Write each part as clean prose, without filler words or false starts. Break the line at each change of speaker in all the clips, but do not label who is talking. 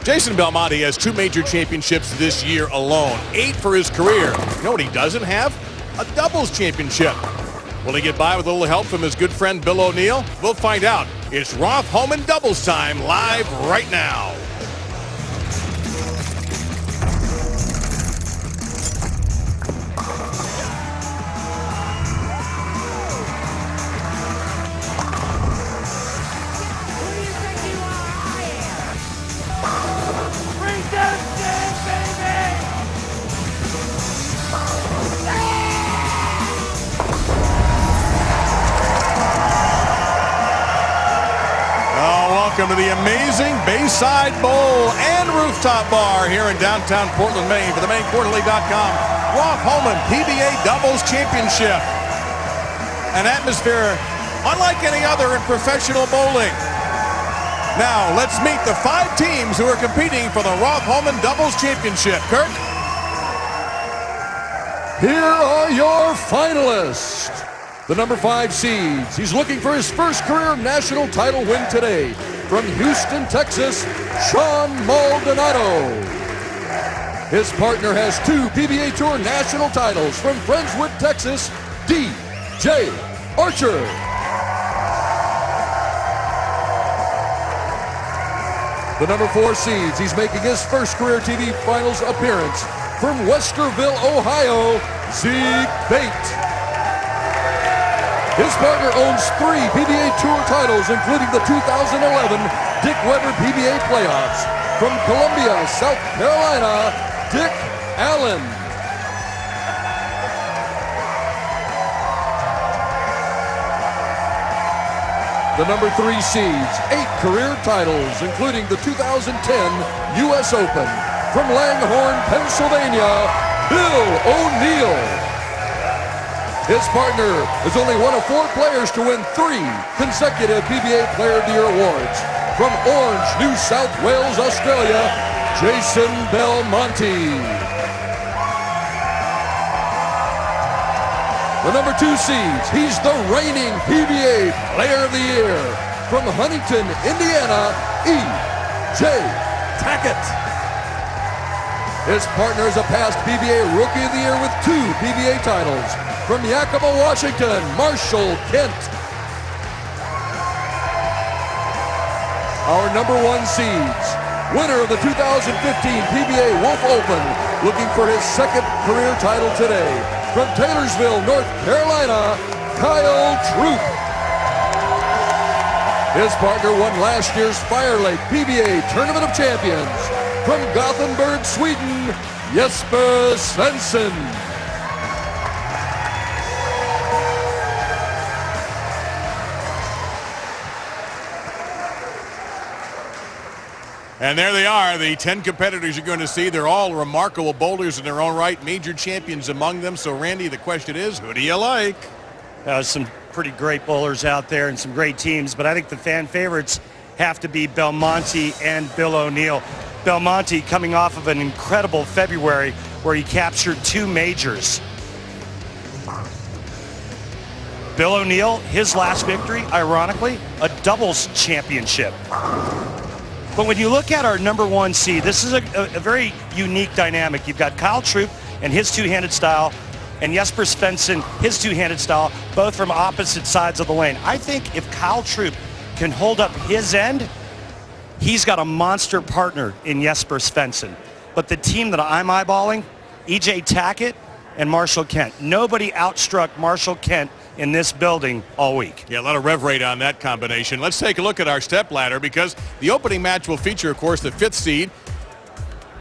Jason Belmonte has 2 major championships this year alone, 8 for his career. You know what he doesn't have? A doubles championship. Will he get by with a little help from his good friend Bill O'Neill? We'll find out. It's Roth Holman doubles time live right now. Welcome to the amazing Bayside Bowl and Rooftop Bar here in downtown Portland, Maine for the MaineQuarterly.com Roth Holman PBA Doubles Championship. An atmosphere unlike any other in professional bowling. Now let's meet the 5 teams who are competing for the Roth Holman Doubles Championship. Kirk?
Here are your finalists. The number 5 seeds. He's looking for his first career national title win today. From Houston, Texas, Shawn Maldonado. His partner has 2 PBA Tour national titles from Friendswood, Texas, DJ Archer. The number 4 seeds. He's making his first career TV finals appearance from Westerville, Ohio, Zeke Bayt. His partner owns 3 PBA Tour titles, including the 2011 Dick Weber PBA playoffs. From Columbia, South Carolina, Dick Allen. The number 3 seeds, 8 career titles, including the 2010 U.S. Open. From Langhorne, Pennsylvania, Bill O'Neill. His partner is only one of 4 players to win 3 consecutive PBA Player of the Year awards. From Orange, New South Wales, Australia, Jason Belmonte. The number 2 seeds, he's the reigning PBA Player of the Year. From Huntington, Indiana, E.J. Tackett. His partner is a past PBA Rookie of the Year with 2 PBA titles. From Yakima, Washington, Marshall Kent. Our number 1 seeds, winner of the 2015 PBA Wolf Open, looking for his 2nd career title today. From Taylorsville, North Carolina, Kyle Troup. His partner won last year's Fire Lake PBA Tournament of Champions. From Gothenburg, Sweden, Jesper Svensson.
And there they are, the 10 competitors you're going to see. They're all remarkable bowlers in their own right, major champions among them. So, Randy, the question is, who do you like?
Some pretty great bowlers out there and some great teams, but I think the fan favorites have to be Belmonte and Bill O'Neill. Belmonte coming off of an incredible February where he captured 2 majors. Bill O'Neill, his last victory, ironically, a doubles championship. But when you look at our number 1 seed, this is a very unique dynamic. You've got Kyle Troup and his 2-handed style, and Jesper Svensson, his 2-handed style, both from opposite sides of the lane. I think if Kyle Troup can hold up his end, he's got a monster partner in Jesper Svensson. But the team that I'm eyeballing, E.J. Tackett and Marshall Kent. Nobody outstruck Marshall Kent in this building all week.
Yeah, a lot of rev rate on that combination. Let's take a look at our step ladder because the opening match will feature, of course, the 5th seed,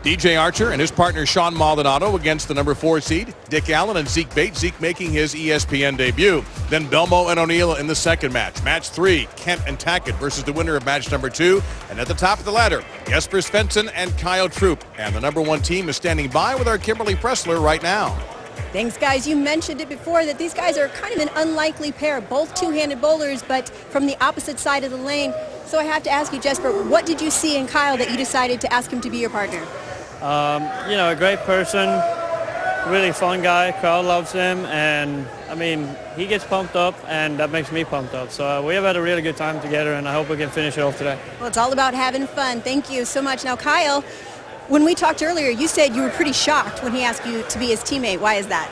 DJ Archer and his partner Shawn Maldonado against the number 4 seed, Dick Allen and Zeke Bayt. Zeke making his ESPN debut. Then Belmo and O'Neill in the 2nd match. Match 3, Kent and Tackett versus the winner of match number 2. And at the top of the ladder, Jesper Svensson and Kyle Troup. And the number 1 team is standing by with our Kimberly Pressler right now.
Thanks, guys. You mentioned it before that these guys are kind of an unlikely pair, both 2-handed bowlers, but from the opposite side of the lane. So I have to ask you, Jesper, what did you see in Kyle that you decided to ask him to be your partner?
A great person, really fun guy. Crowd loves him, and I mean, he gets pumped up, and that makes me pumped up. So we have had a really good time together, and I hope we can finish it off today.
Well, it's all about having fun. Thank you so much. Now, Kyle, when we talked earlier, you said you were pretty shocked when he asked you to be his teammate. Why is that?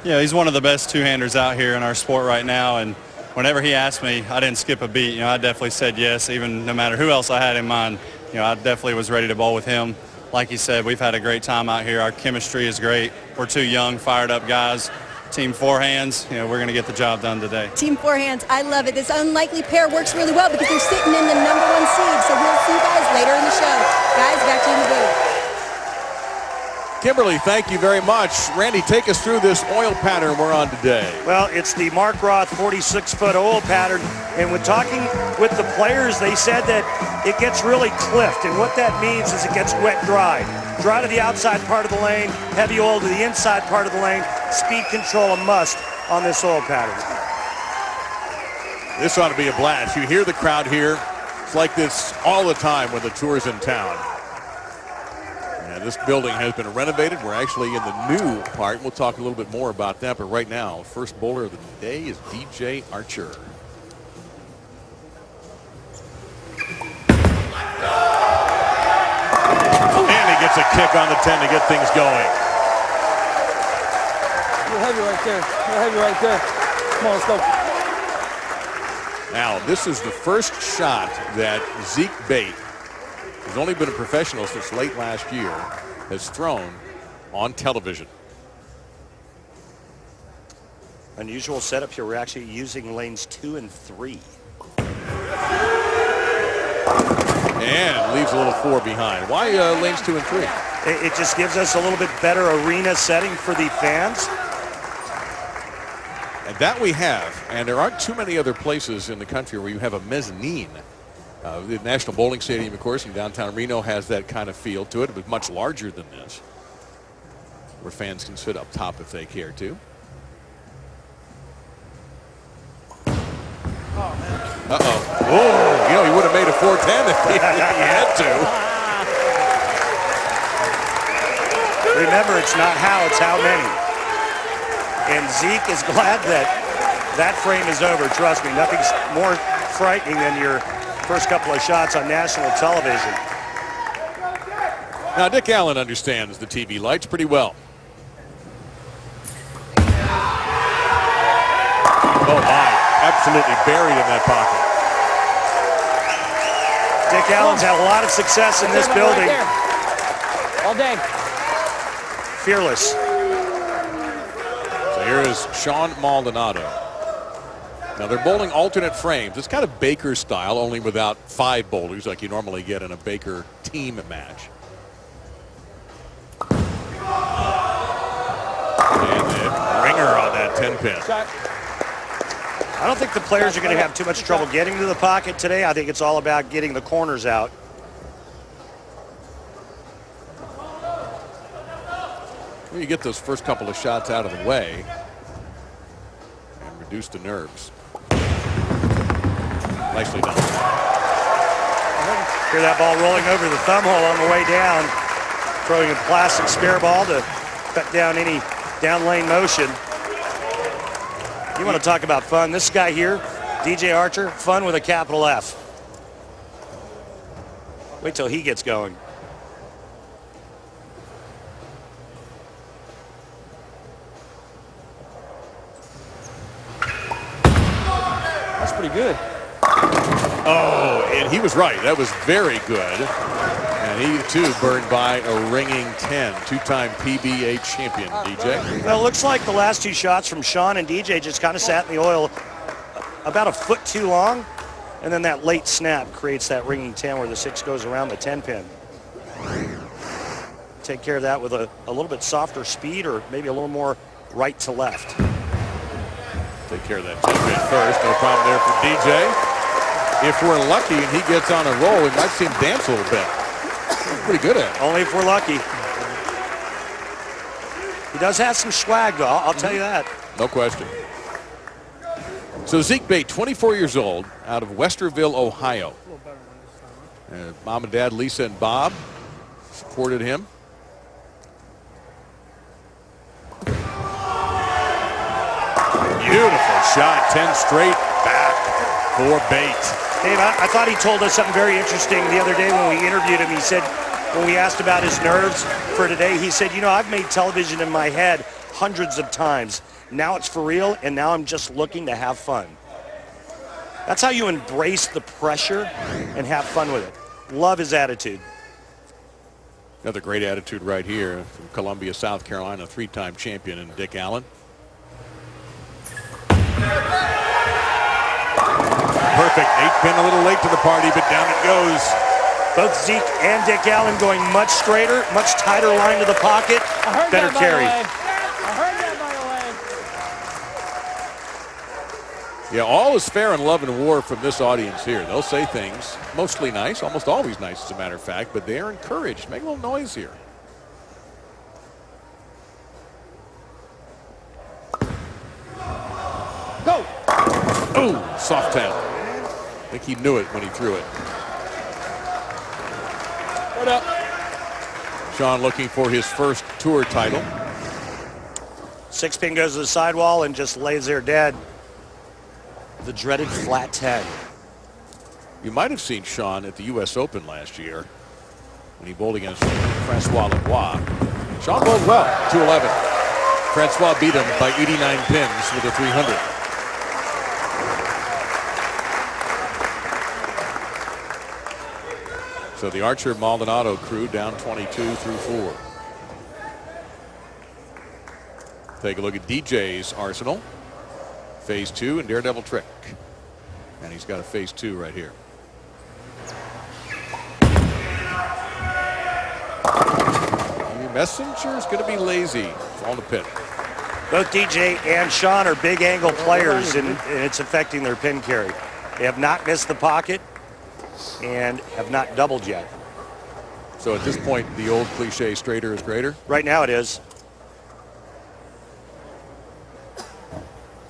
Yeah, he's one of the best two-handers out here in our sport right now, and whenever he asked me, I didn't skip a beat. I definitely said yes, even no matter who else I had in mind. I definitely was ready to bowl with him. Like you said, we've had a great time out here. Our chemistry is great. We're two young, fired-up guys. Team four hands, we're going to get the job done today.
Team four hands, I love it. This unlikely pair works really well because they're sitting in the #1 seed. So we'll see you guys later in the show. Guys, back to you in the booth.
Kimberly, thank you very much. Randy, take us through this oil pattern we're on today.
Well, it's the Mark Roth 46-foot oil pattern, and when talking with the players, they said that it gets really cliffed, and what that means is it gets wet-dry. Dry to the outside part of the lane, heavy oil to the inside part of the lane. Speed control a must on this oil pattern.
This ought to be a blast. You hear the crowd here. It's like this all the time when the tour's in town. And this building has been renovated. We're actually in the new part. We'll talk a little bit more about that. But right now, first bowler of the day is DJ Archer. And he gets a kick on the 10 to get things going.
You're heavy right there. You're heavy right there. Come on, let's go.
Now, this is the first shot that Zeke Bayt, who's only been a professional since late last year, has thrown on television.
Unusual setup here. We're actually using lanes 2 and 3.
And leaves a little 4 behind. Why lanes 2 and 3?
It just gives us a little bit better arena setting for the fans.
And that we have. And there aren't too many other places in the country where you have a mezzanine. The National Bowling Stadium, of course, in downtown Reno has that kind of feel to it. It was much larger than this, where fans can sit up top if they care to. Uh-oh. Whoa, he would have made a 410 if he had to.
Remember, it's not how, it's how many. And Zeke is glad that that frame is over. Trust me, nothing's more frightening than your first couple of shots on national television.
Now, Dick Allen understands the TV lights pretty well. Oh, my. Absolutely buried in that pocket.
Dick Allen's had a lot of success in this building.
Right all day.
Fearless.
So here is Shawn Maldonado. Now they're bowling alternate frames. It's kind of Baker style, only without 5 bowlers like you normally get in a Baker team match. And the ringer on that 10-pin.
I don't think the players are going to have too much trouble getting to the pocket today. I think it's all about getting the corners out.
Well, you get those first couple of shots out of the way and reduce the nerves. Nicely done.
Hear that ball rolling over the thumb hole on the way down. Throwing a classic spare ball to cut down any down lane motion. You want to talk about fun. This guy here, DJ Archer, fun with a capital F. Wait till he gets going.
That's pretty good.
Oh, and he was right. That was very good. And he, too, burned by a ringing 10. Two-time PBA champion, DJ.
Well, it looks like the last 2 shots from Shawn and DJ just kind of sat in the oil about a foot too long. And then that late snap creates that ringing 10 where the 6 goes around the 10-pin. Take care of that with a little bit softer speed or maybe a little more right to left.
Take care of that 10-pin first. No problem there for DJ. If we're lucky and he gets on a roll, we might see him dance a little bit. He's pretty good at it.
Only if we're lucky. He does have some swag, though. I'll tell you that.
No question. So Zeke Bayt, 24 years old, out of Westerville, Ohio. Mom and Dad, Lisa and Bob, supported him. shot. 10 straight back for Bayt.
Dave, I thought he told us something very interesting the other day when we interviewed him. He said, when we asked about his nerves for today, he said, you know, I've made television in my head hundreds of times. Now it's for real, and now I'm just looking to have fun. That's how you embrace the pressure and have fun with it. Love his attitude.
Another great attitude right here from Columbia, South Carolina, 3-time champion, and Dick Allen. Perfect. 8-pin a little late to the party, but down it goes.
Both Zeke and Dick Allen going much straighter, much tighter line to the pocket. Better carry.
I heard that, by the way.
Yeah, all is fair in love and war from this audience here. They'll say things, mostly nice, almost always nice as a matter of fact, but they are encouraged. Make a little noise here.
Go!
Oh, soft tap. I think he knew it when he threw it.
What up?
Shawn looking for his first tour title.
6-pin goes to the sidewall and just lays there dead. The dreaded flat 10.
You might have seen Shawn at the U.S. Open last year when he bowled against Francois Lebois. Shawn bowled well, 211. Francois beat him by 89 pins with a 300. So the Archer Maldonado crew down 22 through 4. Take a look at DJ's arsenal. Phase 2 and Daredevil Trick. And he's got a phase 2 right here. The Messenger's going to be lazy. On the pit.
Both DJ and Shawn are big angle players, and it's affecting their pin carry. They have not missed the pocket and have not doubled yet.
So at this point, the old cliche, straighter is greater?
Right now it is.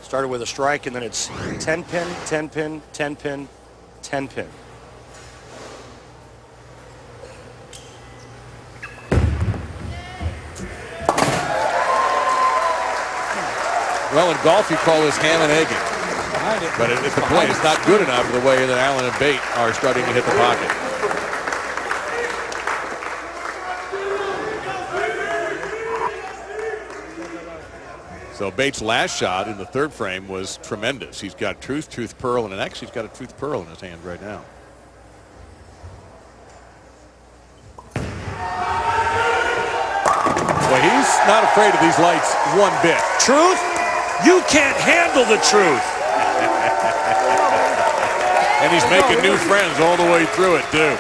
Started with a strike, and then it's 10 pin, 10 pin, 10 pin, 10 pin.
Well, in golf, you call this ham and egging. But at the point, it's not good enough the way that Allen and Bayt are starting to hit the pocket. So Bayt's last shot in the third frame was tremendous. He's got Truth, Pearl, and actually he's got a Truth Pearl in his hand right now. Well, he's not afraid of these lights one bit.
Truth? You can't handle the truth.
And he's making new friends all the way through it, too.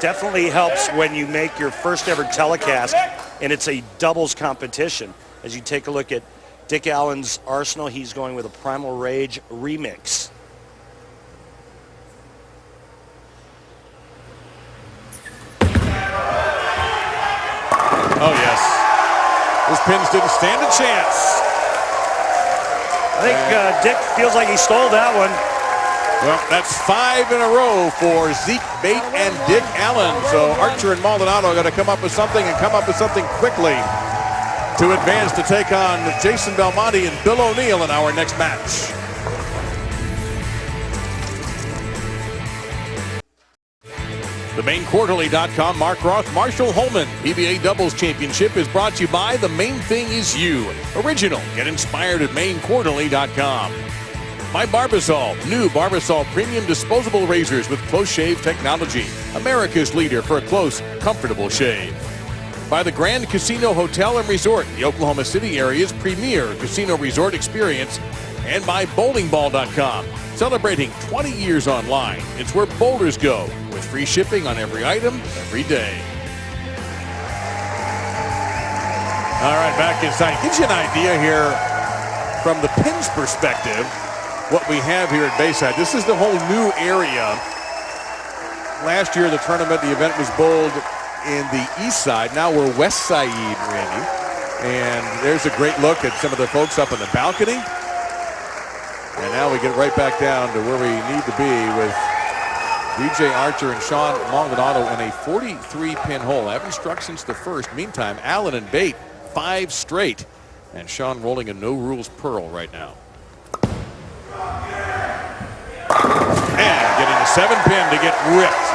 Definitely helps when you make your first ever telecast and it's a doubles competition. As you take a look at Dick Allen's arsenal, he's going with a Primal Rage remix.
Oh, yes. Those pins didn't stand a chance.
I think Dick feels like he stole that one.
Well, that's 5 in a row for Zeke, Bayt, and Dick Allen. So Archer and Maldonado are going to come up with something and come up with something quickly to advance to take on Jason Belmonte and Bill O'Neill in our next match. TheMaineQuarterly.com, Mark Roth, Marshall Holman. PBA Doubles Championship is brought to you by The Main Thing Is You. Original. Get inspired at MaineQuarterly.com. My Barbasol, new Barbasol premium disposable razors with close shave technology. America's leader for a close, comfortable shave. By the Grand Casino Hotel and Resort, the Oklahoma City area's premier casino resort experience. And by BowlingBall.com, celebrating 20 years online. It's where boulders go, with free shipping on every item, every day. All right, back inside. Gives you an idea here from the pins perspective what we have here at Bayside. This is the whole new area. Last year, the tournament, the event was bowled in the east side. Now we're west side, Randy. And there's a great look at some of the folks up on the balcony. And now we get right back down to where we need to be with DJ Archer and Shawn Maldonado in a 43-pin hole. Haven't struck since the first. Meantime, Allen and Bayt 5 straight. And Shawn rolling a no-rules pearl right now. And getting a 7-pin to get ripped.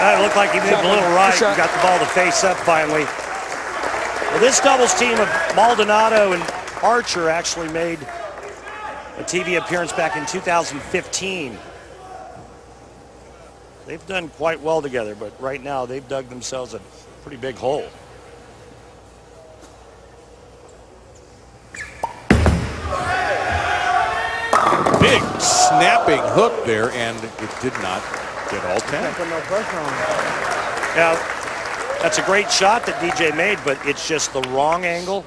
It looked like he moved a little right and got the ball to face up finally. Well, this doubles team of Maldonado and Archer actually made a TV appearance back in 2015. They've done quite well together, but right now they've dug themselves a pretty big hole.
Big snapping hook there, and it did not get all 10.
Now, that's a great shot that DJ made, but it's just the wrong angle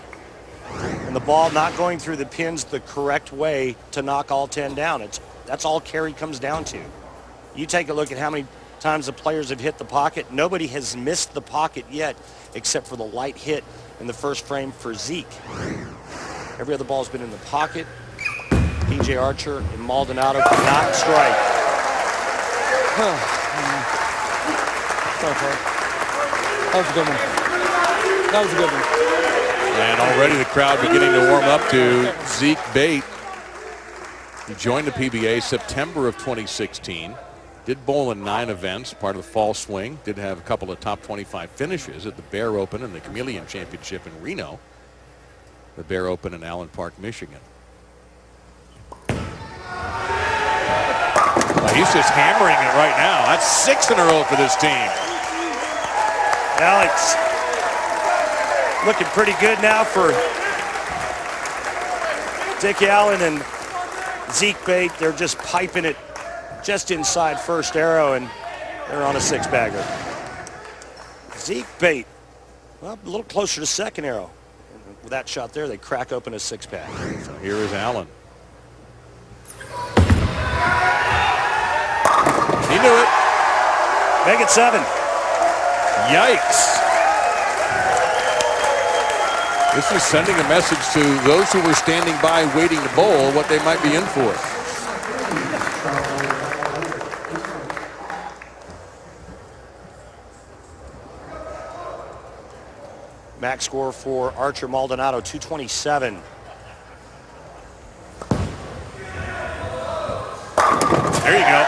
and the ball not going through the pins the correct way to knock all 10 down. That's all carry comes down to. You take a look at how many times the players have hit the pocket. Nobody has missed the pocket yet except for the light hit in the first frame for Zeke. Every other ball's been in the pocket. DJ Archer and Maldonado cannot strike.
That was a good one. That was a good one.
And already the crowd beginning to warm up to Zeke Bayt. He joined the PBA September of 2016. Did bowl in 9 events, part of the fall swing. Did have a couple of top 25 finishes at the Bear Open and the Chameleon Championship in Reno. The Bear Open in Allen Park, Michigan. He's just hammering it right now. That's 6 in a row for this team.
Alex looking pretty good now for Dick Allen and Zeke Bayt. They're just piping it just inside first arrow, and they're on a 6-bagger. Zeke Bayt, well, a little closer to second arrow. With that shot there, they crack open a 6-pack.
So here is Allen. He knew it.
Make it 7.
Yikes. This is sending a message to those who were standing by waiting to bowl what they might be in for.
Max score for Archer Maldonado, 227.
There you go.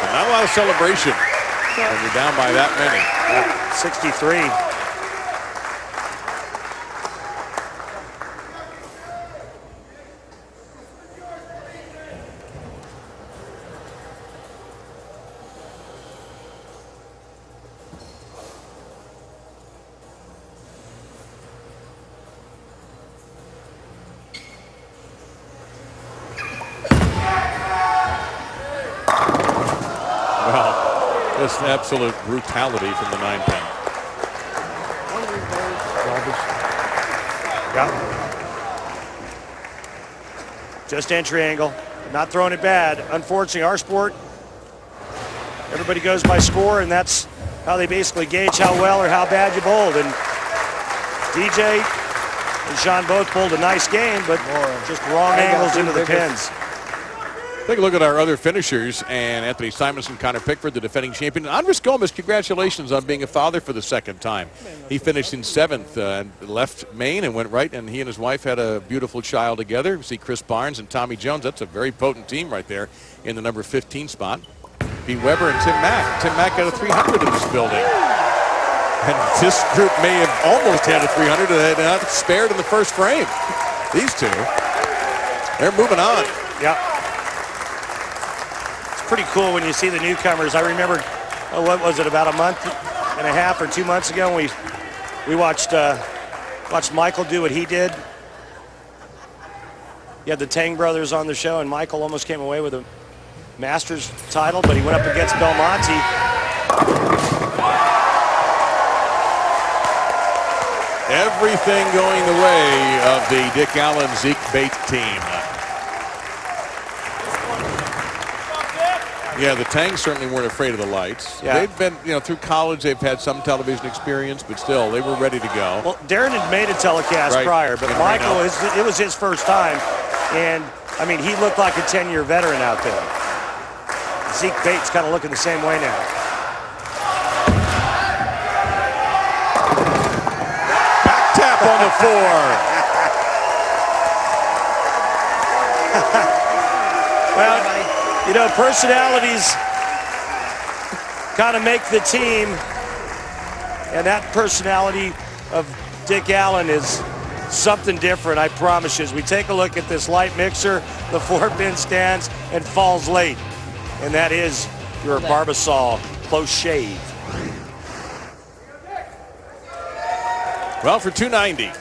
But not a lot of celebration when you're down by that many.
63.
Just absolute brutality from the 9-pin.
Yeah. Just entry angle. Not throwing it bad. Unfortunately, our sport, everybody goes by score, and that's how they basically gauge how well or how bad you bowled. And DJ and Shawn both bowled a nice game, but just wrong angles into the pins.
Take a look at our other finishers, and Anthony Simonson, Connor Pickford, the defending champion. Andres Gomez, congratulations on being a father for the 2nd time. He finished in 7th and left Maine and went right, and he and his wife had a beautiful child together. We see Chris Barnes and Tommy Jones. That's a very potent team right there in the number 15 spot. B. Weber and Tim Mack. Tim Mack got a 300 in this building. And this group may have almost had a 300 and not spared in the first frame. These two, they're moving on.
Yeah. Pretty cool when you see the newcomers. I remember, what was it, about a month and a half or 2 months ago, when we watched Michael do what he did. You had the Tang brothers on the show, and Michael almost came away with a Masters title, but he went up against Belmonte.
Everything going the way of the Dick Allen Zeke Bayt team. Yeah, the Tangs certainly weren't afraid of the lights.
Yeah.
They've been, through college, they've had some television experience, but still, they were ready to go.
Well, Darren had made a telecast prior, but Michael, it was his first time, and, I mean, he looked like a 10-year veteran out there. Zeke Bayt's kind of looking the same way now.
Back tap on the 4.
Well, you know, personalities kind of make the team, and that personality of Dick Allen is something different, I promise you. As we take a look at this light mixer, the 4-pin stands, and falls late. And that is your Barbasol close shave.
Well, for 290.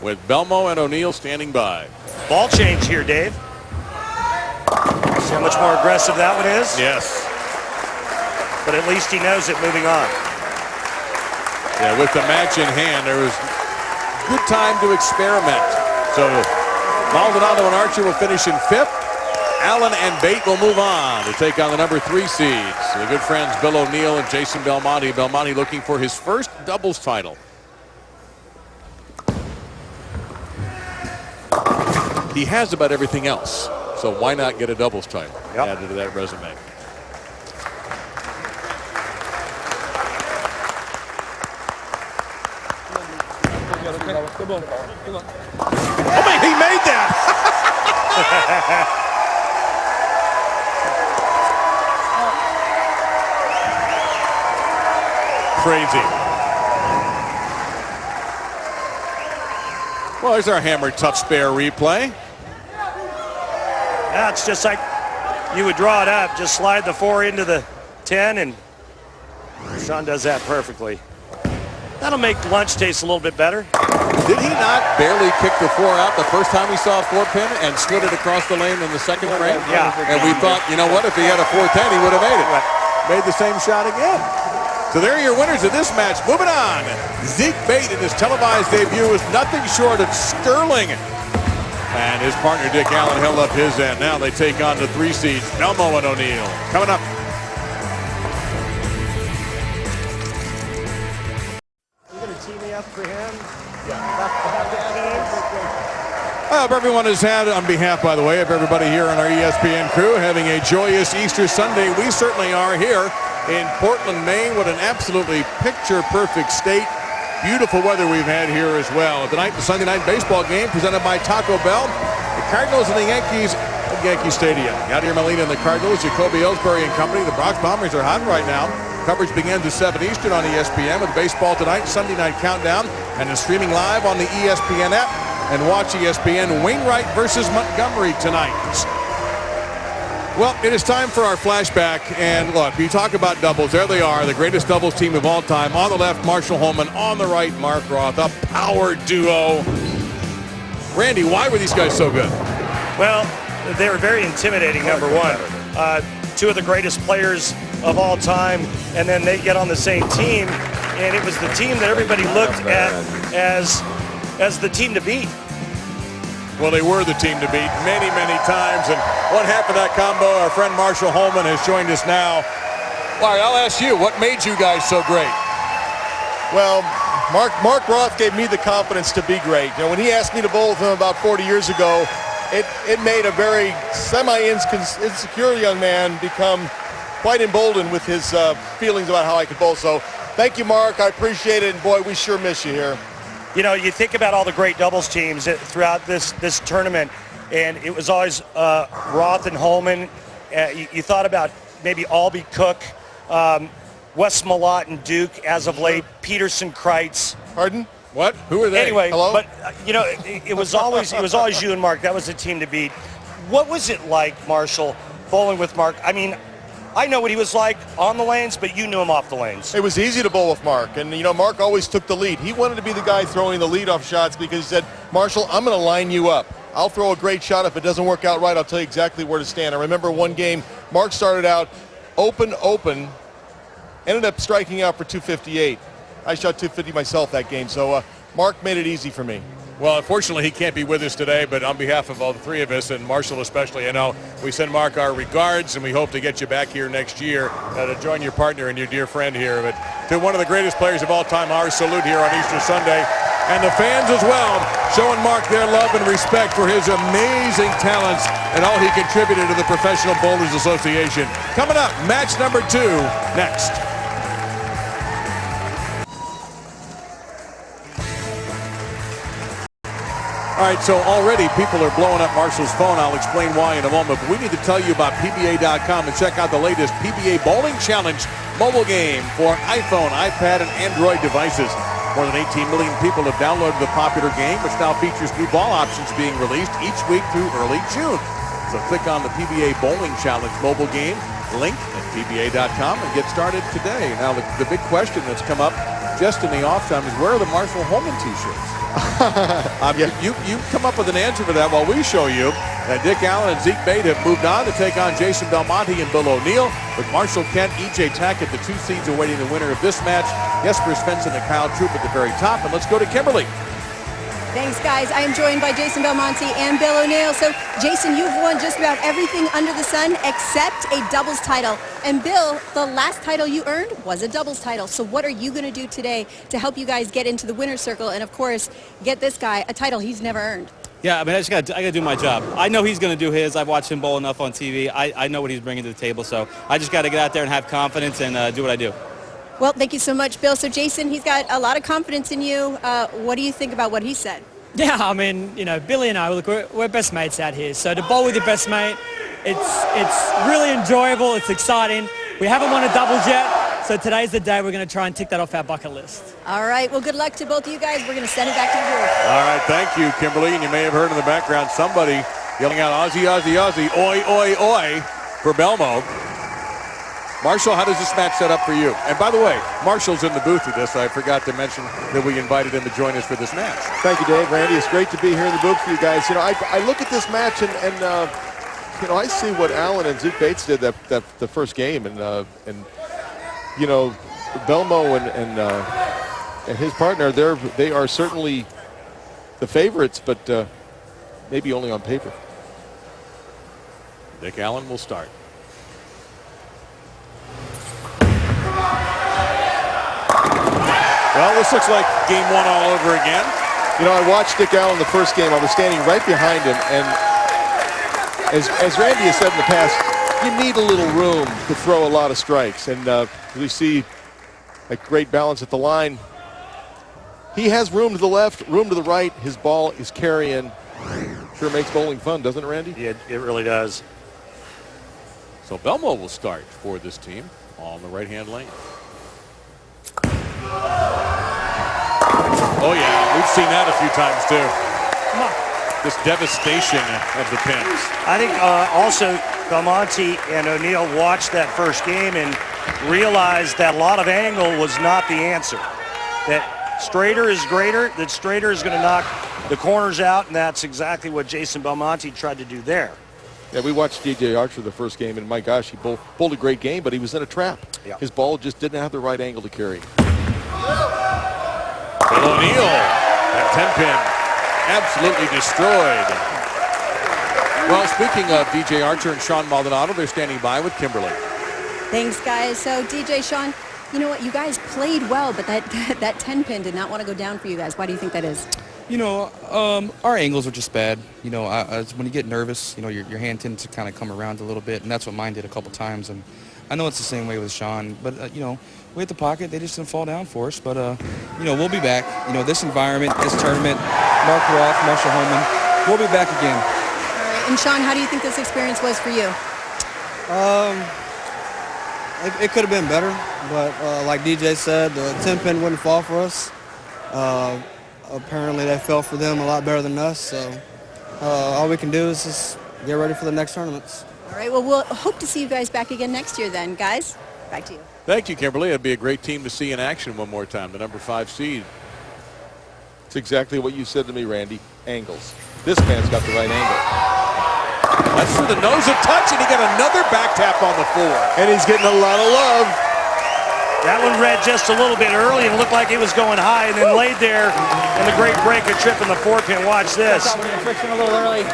With Belmo and O'Neill standing by.
Ball change here, Dave. See how much more aggressive that one is?
Yes.
But at least he knows it moving on.
Yeah, with the match in hand, there was good time to experiment. So Maldonado and Archer will finish in 5th. Allen and Bayt will move on to take on the number 3 seeds. The good friends Bill O'Neill and Jason Belmonte. Belmonte looking for his first doubles title. He has about everything else, so why not get a doubles title added to that resume? Oh man, he made that! Crazy. Well, there's our hammer tough spare replay.
Yeah, it's just like you would draw it up, just slide the 4 into the 10, and Shawn does that perfectly. That'll make lunch taste a little bit better.
Did he not barely kick the 4 out the first time we saw a 4-pin and slid it across the lane in the second frame?
Yeah.
And we thought, you know what, if he had a 410, he would have made it. Made the same shot again. So there are your winners of this match. Moving on. Zeke Bayt in his televised debut was nothing short of sterling. And his partner Dick Allen held up his end. Now they take on the 3 seeds, Belmo and O'Neill. Coming up.
For him.
I hope everyone has had, on behalf, by the way, of everybody here on our ESPN crew, having a joyous Easter Sunday. We certainly are here in Portland, Maine. What an absolutely picture-perfect state. Beautiful weather we've had here as well. Tonight, the Sunday night baseball game presented by Taco Bell. The Cardinals and the Yankees at Yankee Stadium. Yadier Molina and the Cardinals, Jacoby Ellsbury and company. The Bronx Bombers are hot right now. Coverage begins at 7 Eastern on ESPN with baseball tonight, Sunday night countdown, and is streaming live on the ESPN app. And watch ESPN Wainwright versus Montgomery tonight. Well, it is time for our flashback. And look, you talk about doubles. There they are, the greatest doubles team of all time. On the left, Marshall Holman. On the right, Mark Roth. A power duo. Randy, why were these guys so good?
Well, they were very intimidating, number one. 2 of the greatest players of all time, and then they get on the same team, and it was the team that everybody looked at as the team to beat.
Well, they were the team to beat many, many times, and one half of that combo, our friend Marshall Holman has joined us now. Larry, I'll ask you, what made you guys so great?
Well, Mark Roth gave me the confidence to be great. You know, when he asked me to bowl with him about 40 years ago, it made a very semi-insecure young man become quite emboldened with his feelings about how I could bowl. So thank you, Mark. I appreciate it. And boy, we sure miss you here.
You know, you think about all the great doubles teams throughout this tournament, and it was always Roth and Holman. You thought about maybe Albee Cook, Wes Malott and Duke as of late, Peterson, Kreitz.
Pardon?
What? Who are they?
Anyway,
hello?
But you know, it was always you and Mark. That was the team to beat. What was it like, Marshall, bowling with Mark? I mean, I know what he was like on the lanes, but you knew him off the lanes.
It was easy to bowl with Mark, and you know, Mark always took the lead. He wanted to be the guy throwing the leadoff shots because he said, Marshall, I'm going to line you up. I'll throw a great shot. If it doesn't work out right, I'll tell you exactly where to stand. I remember one game, Mark started out open, ended up striking out for 258. I shot 250 myself that game, so Mark made it easy for me.
Well, unfortunately, he can't be with us today, but on behalf of all the 3 of us, and Marshall especially, I know, we send Mark our regards, and we hope to get you back here next year to join your partner and your dear friend here. But to one of the greatest players of all time, our salute here on Easter Sunday. And the fans as well, showing Mark their love and respect for his amazing talents and all he contributed to the Professional Bowlers Association. Coming up, match number 2 next. All right, so already people are blowing up Marshall's phone. I'll explain why in a moment, but we need to tell you about PBA.com and check out the latest PBA Bowling Challenge mobile game for iPhone, iPad, and Android devices. More than 18 million people have downloaded the popular game, which now features new ball options being released each week through early June. So click on the PBA Bowling Challenge mobile game link at PBA.com and get started today. Now, the big question that's come up just in the off time is, where are the Marshall Holman t-shirts? You come up with an answer for that while we show you that Dick Allen and Zeke Bayt have moved on to take on Jason Belmonte and Bill O'Neill, with Marshall Kent, E.J. Tackett, the 2 seeds awaiting the winner of this match. Jesper, Svensson, and Kyle Troup at the very top. And let's go to Kimberly.
Thanks, guys. I am joined by Jason Belmonte and Bill O'Neill. So, Jason, you've won just about everything under the sun except a doubles title. And Bill, the last title you earned was a doubles title. So what are you going to do today to help you guys get into the winner's circle and, of course, get this guy a title he's never earned?
Yeah, I mean, I got to do my job. I know he's going to do his. I've watched him bowl enough on TV. I know what he's bringing to the table. So I just got to get out there and have confidence and do what I do.
Well, thank you so much, Bill. So, Jason, he's got a lot of confidence in you. What do you think about what he said?
Yeah, I mean, you know, Billy and I, look, we're best mates out here. So to bowl with your best mate, it's really enjoyable. It's exciting. We haven't won a doubles yet, so today's the day we're going to try and tick that off our bucket list.
All right. Well, good luck to both of you guys. We're going to send it back to the booth.
All right, thank you, Kimberly. And you may have heard in the background somebody yelling out, Aussie, Aussie, Aussie, oi, oi, oi, for Belmo. Marshall, how does this match set up for you? And by the way, Marshall's in the booth with this. I forgot to mention that we invited him to join us for this match.
Thank you, Dave. Randy, it's great to be here in the booth for you guys. You know, I look at this match and you know, I see what Allen and Zeke Bayt did the first game, and you know, Belmo and his partner, they are certainly the favorites, but maybe only on paper.
Dick Allen will start. Well, this looks like game 1 all over again.
You know, I watched Dick Allen the first game. I was standing right behind him, and as Randy has said in the past, you need a little room to throw a lot of strikes, and we see a great balance at the line. He has room to the left, room to the right. His ball is carrying. Sure makes bowling fun, doesn't it, Randy?
Yeah, it really does.
So Belmo will start for this team on the right-hand lane. Oh, yeah, we've seen that a few times, too. This devastation of the pins.
I think also Belmonte and O'Neill watched that first game and realized that a lot of angle was not the answer. That straighter is greater, that straighter is going to knock the corners out, and that's exactly what Jason Belmonte tried to do there.
Yeah, we watched DJ Archer the first game, and my gosh, he bowled a great game, but he was in a trap. Yeah. His ball just didn't have the right angle to carry.
Bill O'Neill, that 10-pin, absolutely destroyed. Well, speaking of DJ Archer and Shawn Maldonado, they're standing by with Kimberly.
Thanks, guys. So, DJ, Shawn, you know what? You guys played well, but that 10-pin did not want to go down for you guys. Why do you think that is?
You know, our angles are just bad. You know, when you get nervous, you know, your hand tends to kind of come around a little bit, and that's what mine did a couple times. And I know it's the same way with Shawn, but, you know, we hit the pocket. They just didn't fall down for us. But, you know, we'll be back. You know, this environment, this tournament, Mark Roth, Marshall Holman, we'll be back again.
All right. And, Shawn, how do you think this experience was for you?
It could have been better, but like DJ said, the 10-pin wouldn't fall for us. Apparently, they fell for them a lot better than us. So all we can do is just get ready for the next tournaments.
All right. Well, we'll hope to see you guys back again next year then. Guys, back to you.
Thank you, Kimberly. It'd be a great team to see in action one more time, the number 5 seed.
It's exactly what you said to me, Randy. Angles. This man's got the right angle.
That's for the nose a touch, and he got another back tap on the 4.
And he's getting a lot of love.
That one read just a little bit early and looked like it was going high, and then laid there in the great break of Tripp in the 4-pin. Watch this.
Friction a little early.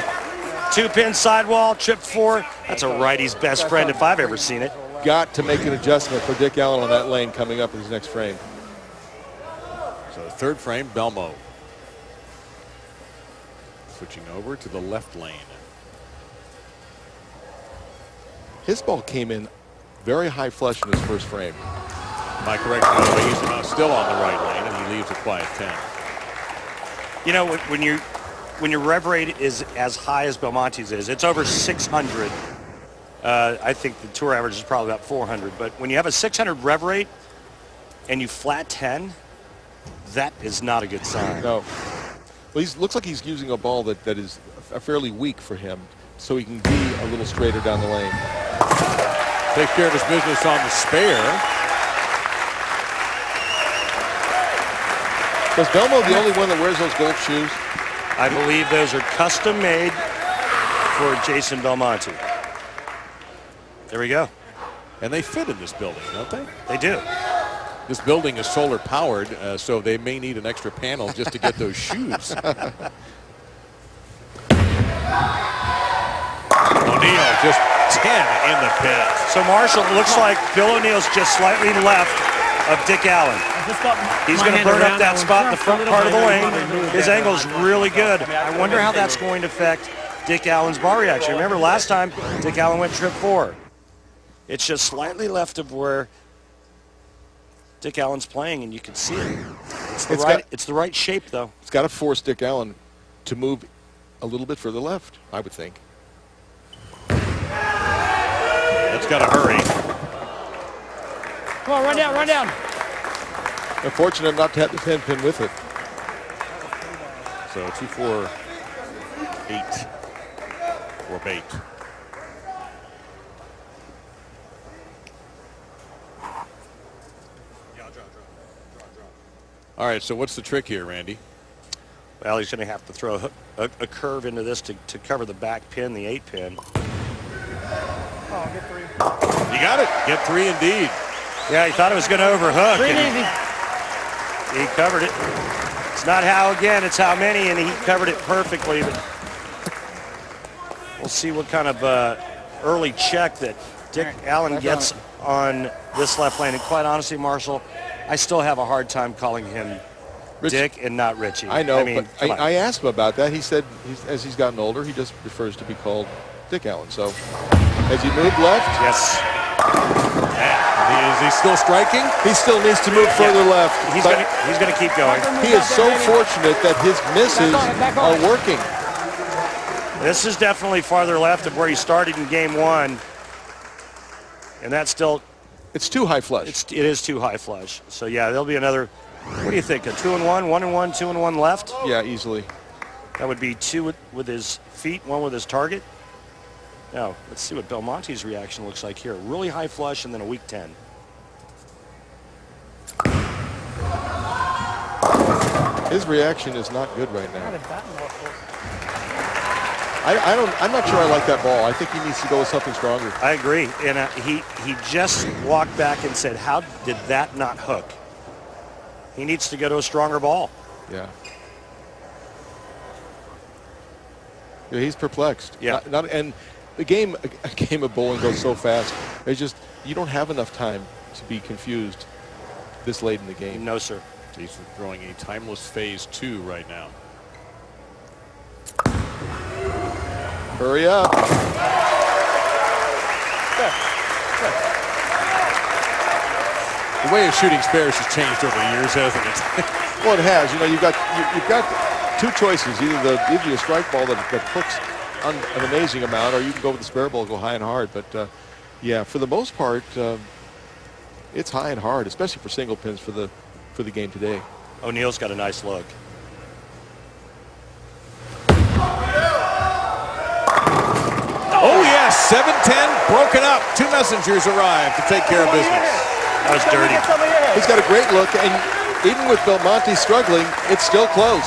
2-pin sidewall, Tripp 4. That's a righty's best friend if I've ever seen it.
Got to make an adjustment for Dick Allen on that lane coming up in his next frame.
So 3rd frame, Belmo. Switching over to the left lane.
His ball came in very high flush in his first frame.
My correction, he's still on the right lane, and he leaves a quiet 10.
You know, when your rev rate is as high as Belmonte's is, it's over 600. I think the tour average is probably about 400. But when you have a 600 rev rate and you flat 10, that is not a good sign.
No. Well, looks like he's using a ball that is fairly weak for him, so he can be a little straighter down the lane.
Takes care of his business on the spare.
Was Belmo the only one that wears those gold shoes?
I believe those are custom made for Jason Belmonte. There we go.
And they fit in this building, don't they?
They do.
This building is solar powered, so they may need an extra panel just to get those shoes. O'Neill just 10 in the pit.
So Marshall, it looks like Bill O'Neill's just slightly left of Dick Allen. He's going to burn up that spot in the front part of the lane. His angle's really good. I wonder how that's going to affect Dick Allen's ball reaction. Remember last time Dick Allen went trip 4. It's just slightly left of where Dick Allen's playing, and you can see it. It's the right shape, though.
It's got to force Dick Allen to move a little bit further left, I would think.
That's got to hurry.
Come on, run down, run down.
Unfortunate not to have the 10 pin with it.
So 2-4-8 for Bayt. All right, so what's the trick here, Randy?
Well, he's going to have to throw a curve into this to cover the back pin, the 8 pin.
Oh, get 3.
You got it. Get 3 indeed.
Yeah, he thought it was going to overhook. He covered it. It's not how again, it's how many, and he covered it perfectly. But we'll see what kind of early check that Dick Allen gets on this left lane. And quite honestly, Marshall, I still have a hard time calling him Dick and not Richie.
I know,
mean,
but I asked him about that. He said as he's gotten older, he just prefers to be called Dick Allen. So as he moved left.
Yes.
Is he still striking?
He still needs to move further left.
He's going to keep going.
He is so fortunate that his misses are working.
This is definitely farther left of where he started in game 1. And that's still...
It's too high flush.
It is too high flush. So, yeah, there'll be another... What do you think? A 2-1, 1-1, 2-1 left?
Yeah, easily.
That would be 2 with his feet, 1 with his target. Now, let's see what Belmonte's reaction looks like here. Really high flush and then a weak 10.
His reaction is not good right now. I'm not sure I like that ball. I think he needs to go with something stronger.
I agree. And he just walked back and said, how did that not hook? He needs to go to a stronger ball.
Yeah. Yeah, he's perplexed.
Yeah.
And a game of bowling goes so fast. It's just, you don't have enough time to be confused this late in the game.
No, sir.
He's throwing a timeless phase 2 right now.
Hurry up.
The way of shooting spares has changed over the years, hasn't it?
Well, it has. You know, you've got 2 choices. Either a strike ball that hooks an amazing amount, or you can go with the spare ball, go high and hard. But yeah, for the most part, it's high and hard, especially for single pins for the game today.
O'Neill's got a nice look.
Oh yes, 7-10 broken up. 2 messengers arrived to take care of business.
That was dirty.
He's got a great look, and even with Belmonte struggling, it's still close.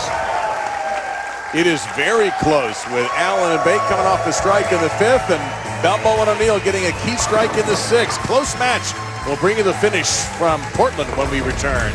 It is very close with Allen and Bayt coming off the strike in the 5th, and Belmo and O'Neill getting a key strike in the 6th. Close match. We'll bring you the finish from Portland when we return.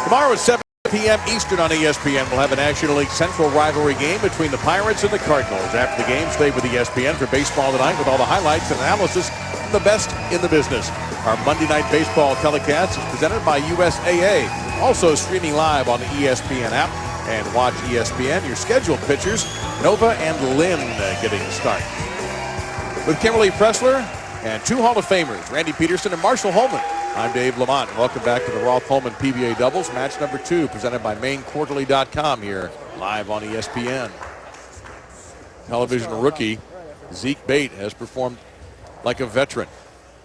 Tomorrow at 7 p.m. Eastern on ESPN, we'll have a National League Central rivalry game between the Pirates and the Cardinals. After the game, stay with ESPN for baseball tonight with all the highlights and analysis from the best in the business. Our Monday Night Baseball telecast is presented by USAA. Also streaming live on the ESPN app. And watch ESPN, your scheduled pitchers, Nova and Lynn getting the start. With Kimberly Pressler and 2 Hall of Famers, Randy Peterson and Marshall Holman. I'm Dave Lamont. Welcome back to the Roth Holman PBA Doubles, match number 2, presented by MaineQuarterly.com here, live on ESPN. Television rookie Zeke Bayt has performed like a veteran,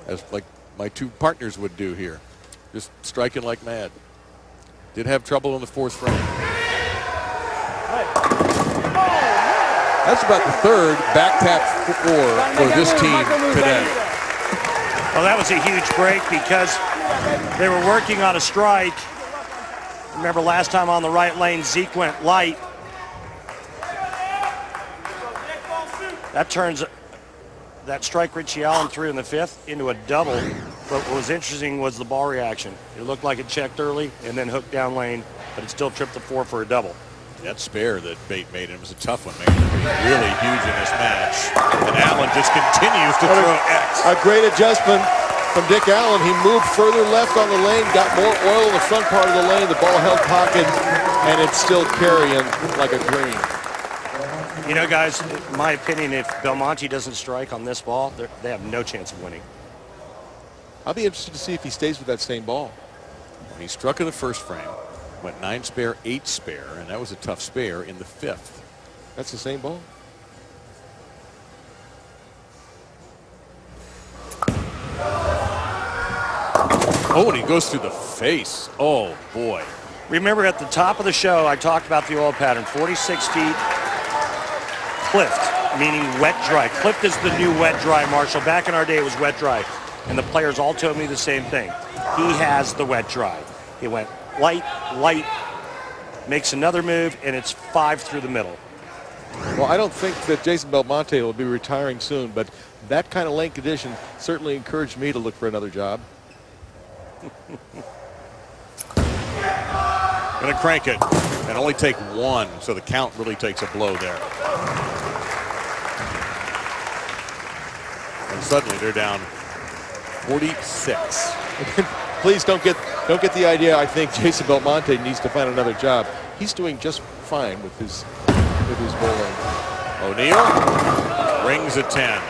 as like my 2 partners would do here, just striking like mad. Did have trouble in the 4th frame. That's about the 3rd back tap for this team today.
Well, that was a huge break because they were working on a strike. Remember last time on the right lane, Zeke went light. That turns that strike Richie Allen threw in the 5th into a double. But what was interesting was the ball reaction. It looked like it checked early and then hooked down lane, but it still tripped the 4 for a double.
That spare that Bayt made, it was a tough one, man. Really huge in this match. And Allen just continues to throw X.
A great adjustment from Dick Allen. He moved further left on the lane, got more oil in the front part of the lane. The ball held pocket, and it's still carrying like a dream.
You know, guys, in my opinion, if Belmonte doesn't strike on this ball, they have no chance of winning.
I'll be interested to see if he stays with that same ball.
He struck in the 1st frame, went 9 spare, 8 spare, and that was a tough spare in the 5th.
That's the same ball.
Oh, and he goes through the face. Oh, boy.
Remember at the top of the show, I talked about the oil pattern, 46 feet, clipped, meaning wet dry. Clipped is the new wet dry, Marshall. Back in our day, it was wet dry. And the players all told me the same thing. He has the wet dry. He went light, light, makes another move, and it's 5 through the middle.
Well, I don't think that Jason Belmonte will be retiring soon, but that kind of lane condition certainly encouraged me to look for another job.
Going to crank it and only take 1, so the count really takes a blow there. And suddenly they're down 46.
Please don't get the idea. I think Jason Belmonte needs to find another job. He's doing just fine with his bowling.
O'Neill rings a 10.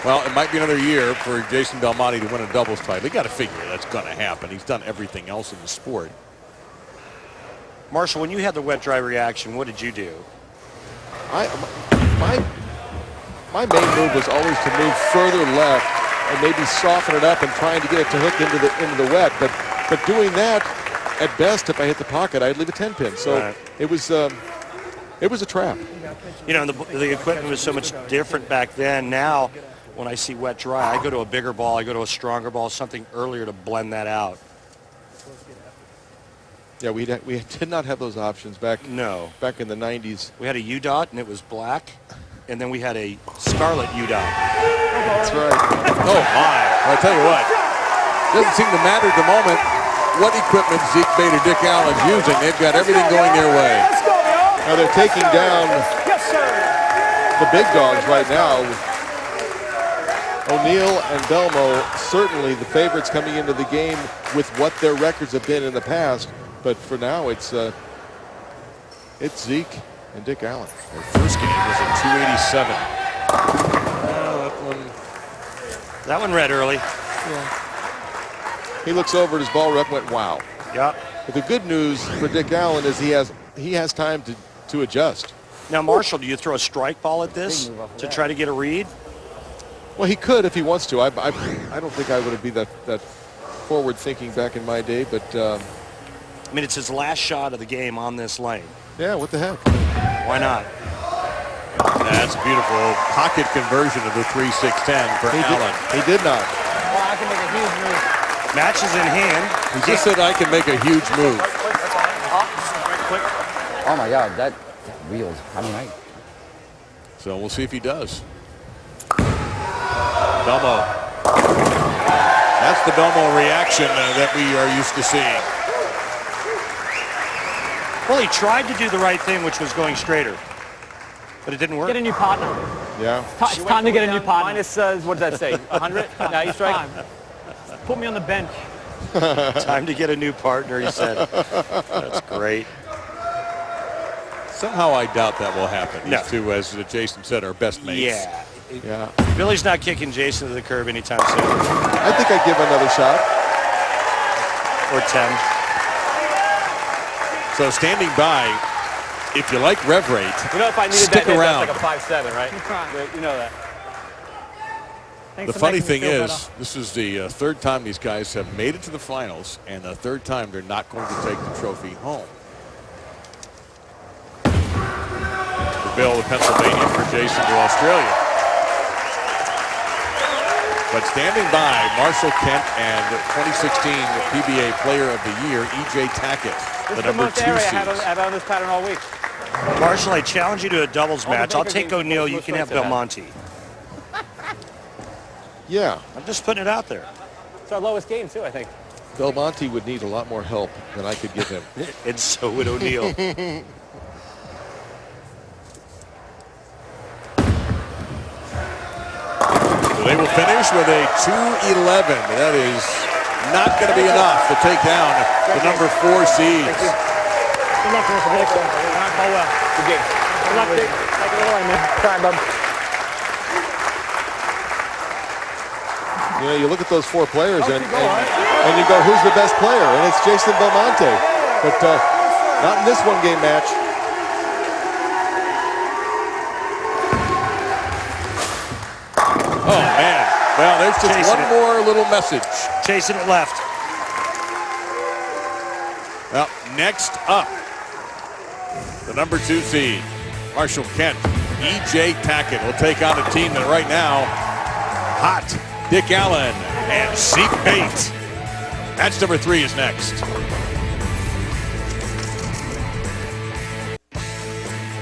Well, it might be another year for Jason Belmonte to win a doubles title. You got to figure that's going to happen. He's done everything else in the sport.
Marshall, when you had the wet dry reaction, what did you do?
My main move was always to move further left and maybe soften it up and trying to get it to hook into the wet. But doing that, at best, if I hit the pocket, I'd leave a 10-pin. So right. It was a trap.
You know, the equipment was so much different back then. Now, when I see wet dry, I go to a bigger ball, I go to a stronger ball, something earlier to blend that out.
Yeah, we did not have those options back in the 90s.
We had a U-dot, and it was black, and then we had a scarlet U-dot.
That's right.
Oh, my. I'll tell you what, doesn't seem to matter at the moment what equipment Zeke Bayt or Dick Allen's using. They've got everything going their way.
Now they're taking down the big dogs right now. O'Neill and Belmo, certainly the favorites coming into the game with what their records have been in the past. But for now, it's Zeke and Dick Allen.
Their first game was in 287.
That one read early.
Yeah. He looks over at his ball rep, went, wow.
Yeah.
But the good news for Dick Allen is he has time to adjust.
Now, Marshall, do you throw a strike ball at this to try to get a read?
Well, he could if he wants to. I don't think I would be that forward thinking back in my day, but.
I mean, it's his last shot of the game on this lane.
Yeah, what the heck?
Why not?
That's a beautiful pocket conversion of the 3-6-10 for Allen.
He did not.
Well, I can make a huge move.
Match is in hand.
He just said I can make a huge move.
Oh my God, that wheels. I mean,
So we'll see if he does. Belmo. That's the Belmo reaction that we are used to seeing.
Well, he tried to do the right thing, which was going straighter, but it didn't work.
Get a new partner.
Yeah.
It's time to get a new partner.
minus, what does that say, 100? Now you strike?
put me on the bench.
Time to get a new partner, he said. That's great.
Somehow I doubt that will happen.
No.
These two, as Jason said, are best mates.
Yeah. Billy's not kicking Jason to the curb anytime soon.
I think I'd give him another shot.
Or 10.
So standing by, if you like rev rate,
You know, if I needed
stick
that,
around.
that's like a 5'7", right? You know that.
Thanks
The
for
funny
making me
thing
feel
is,
better.
this is the third time these guys have made it to the finals, and the third time they're not going to take the trophy home. For Bill to Pennsylvania, for Jason to Australia. But standing by, Marshall Kent and 2016 PBA Player of the Year, E.J. Tackett, the number 2
area
seeds.
I've had on this pattern all week.
Marshall, I challenge you to a doubles match. I'll take
Baker
O'Neal.
was
You can have
straight to that.
Belmonte.
Yeah,
I'm just putting it out there.
It's our lowest game, too, I think.
Belmonte would need a lot more help than I could give him.
And so would O'Neal.
So they will finish with a 2-11. That is not going to be enough to take down the number 4 seeds.
Good luck, Mr. Vic. Oh, well.
Good game.
Good luck, Vic. Take it away, man.
Try, bub.
You know, you look at those 4 players and you go, who's the best player? And it's Jason Belmonte. But not in this one-game match.
Oh, man. Well, there's just
Chasing
one
it.
more little message.
Chasing it left.
Well, next up, the number 2 seed, Marshall Kent. E.J. Tackett will take on a team that right now, hot. Dick Allen and Zeke Bayt. Match number 3 is next.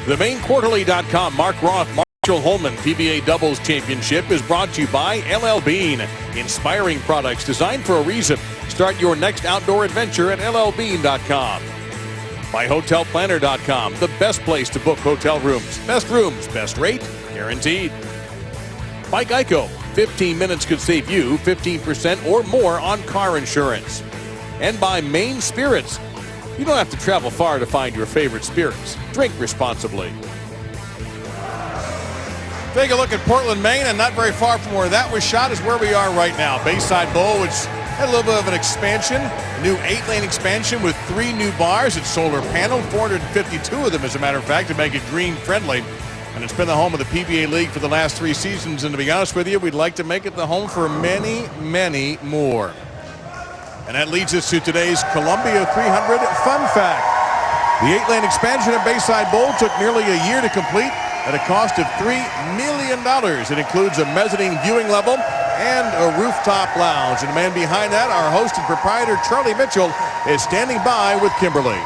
The MaineQuarterly.com, Mark Roth, Marshall Holman PBA Doubles Championship is brought to you by LL Bean. Inspiring products designed for a reason. Start your next outdoor adventure at LLBean.com. By HotelPlanner.com, the best place to book hotel rooms. Best rooms, best rate, guaranteed. By Geico, 15 minutes could save you 15% or more on car insurance. And by Maine Spirits. You don't have to travel far to find your favorite spirits. Drink responsibly. Take a look at Portland, Maine, and not very far from where that was shot is where we are right now. Bayside Bowl, which had a little bit of an expansion, new 8-lane expansion with 3 new bars. It's solar panel, 452 of them, as a matter of fact, to make it green friendly. And it's been the home of the PBA League for the last 3 seasons. And to be honest with you, we'd like to make it the home for many, many more. And that leads us to today's Columbia 300 Fun Fact. The 8-lane expansion of Bayside Bowl took nearly a year to complete at a cost of $3 million. It includes a mezzanine viewing level and a rooftop lounge. And the man behind that, our host and proprietor, Charlie Mitchell, is standing by with Kimberly.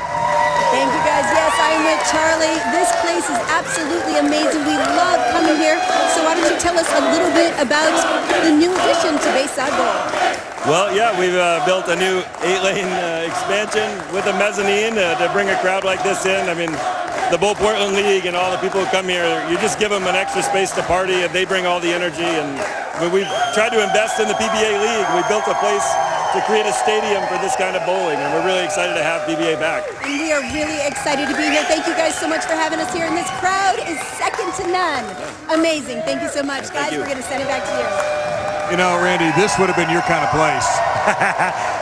Thank you, guys. Yes, I am with Charlie. This place is absolutely amazing. We love coming here. So why don't you tell us a little bit about the new addition to Bayside Bowl?
Well, yeah, we've built a new 8-lane expansion with a mezzanine to bring a crowd like this in. I mean, the Bowl Portland League and all the people who come here, you just give them an extra space to party and they bring all the energy. And we've tried to invest in the PBA League. We built a place to create a stadium for this kind of bowling, and we're really excited to have PBA back.
And we are really excited to be here. Thank you guys so much for having us here, and this crowd is second to none. Amazing. Thank you so much, guys. We're going to send it back to you.
You know, Randy, this would have been your kind of place.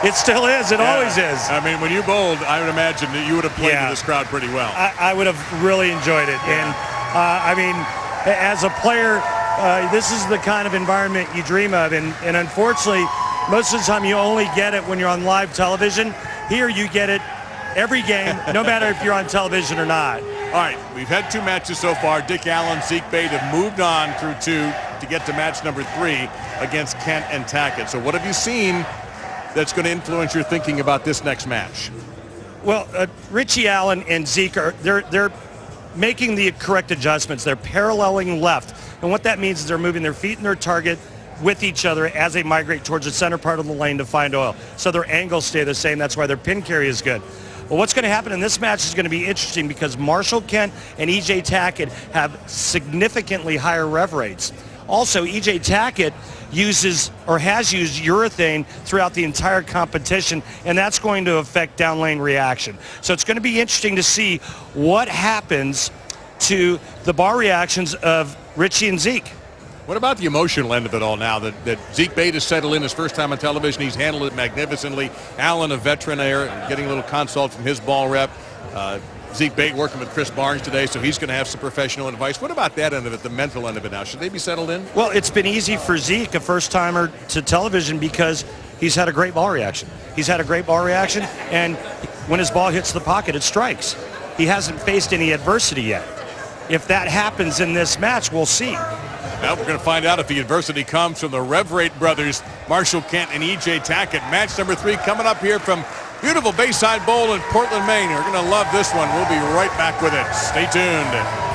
It still is. It always is.
I mean, when you bowled, I would imagine that you would have played to this crowd pretty well.
I would have really enjoyed it. And, I mean, as a player, this is the kind of environment you dream of. And unfortunately, most of the time you only get it when you're on live television. Here you get it every game, no matter if you're on television or not.
All right, we've had 2 matches so far. Dick Allen, Zeke Bayt have moved on through 2 to get to match number 3 against Kent and Tackett. So what have you seen that's going to influence your thinking about this next match?
Well, Richie Allen and Zeke they're making the correct adjustments. They're paralleling left, and what that means is they're moving their feet and their target with each other as they migrate towards the center part of the lane to find oil. So their angles stay the same. That's why their pin carry is good. Well, what's going to happen in this match is going to be interesting because Marshall Kent and E.J. Tackett have significantly higher rev rates. Also, EJ Tackett uses or has used urethane throughout the entire competition, and that's going to affect down lane reaction. So it's going to be interesting to see what happens to the bar reactions of Richie and Zeke.
What about the emotional end of it all now that Zeke Bayt has settled in his first time on television? He's handled it magnificently. Allen, a veteran there, getting a little consult from his ball rep. Zeke Bayt working with Chris Barnes today, so he's going to have some professional advice. What about that end of it, the mental end of it now? Should they be settled in?
Well, it's been easy for Zeke, a first-timer to television, because he's had a great ball reaction. He's had a great ball reaction, and when his ball hits the pocket, it strikes. He hasn't faced any adversity yet. If that happens in this match, we'll see.
Now we're going to find out if the adversity comes from the Reverate brothers, Marshall Kent and EJ Tackett. Match number 3 coming up here from beautiful Bayside Bowl in Portland, Maine. We're going to love this one. We'll be right back with it. Stay tuned.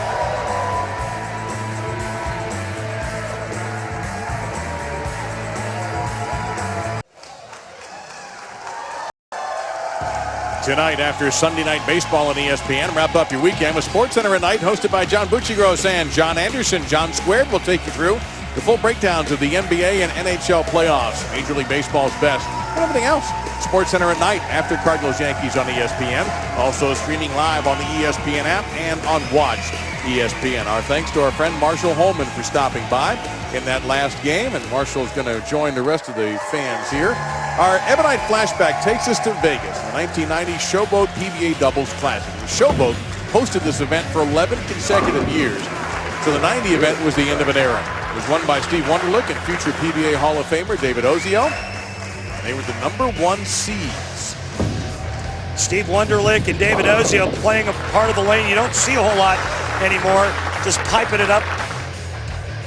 Tonight, after Sunday Night Baseball on ESPN, wrap up your weekend with SportsCenter at Night, hosted by John Buccigross and John Anderson. John Squared will take you through the full breakdowns of the NBA and NHL playoffs, Major League Baseball's best, and everything else. SportsCenter at Night after Cardinals-Yankees on ESPN. Also streaming live on the ESPN app and on Watch ESPN. Our thanks to our friend Marshall Holman for stopping by in that last game, and Marshall's going to join the rest of the fans here. Our Ebonite flashback takes us to Vegas, the 1990 Showboat PBA Doubles Classic. The Showboat hosted this event for 11 consecutive years, so the 90 event was the end of an era. It was won by Steve Wunderlich and future PBA Hall of Famer David Ozio. They were the #1 seeds.
Steve Wunderlich and David Ozio playing a part of the lane you don't see a whole lot anymore, just piping it up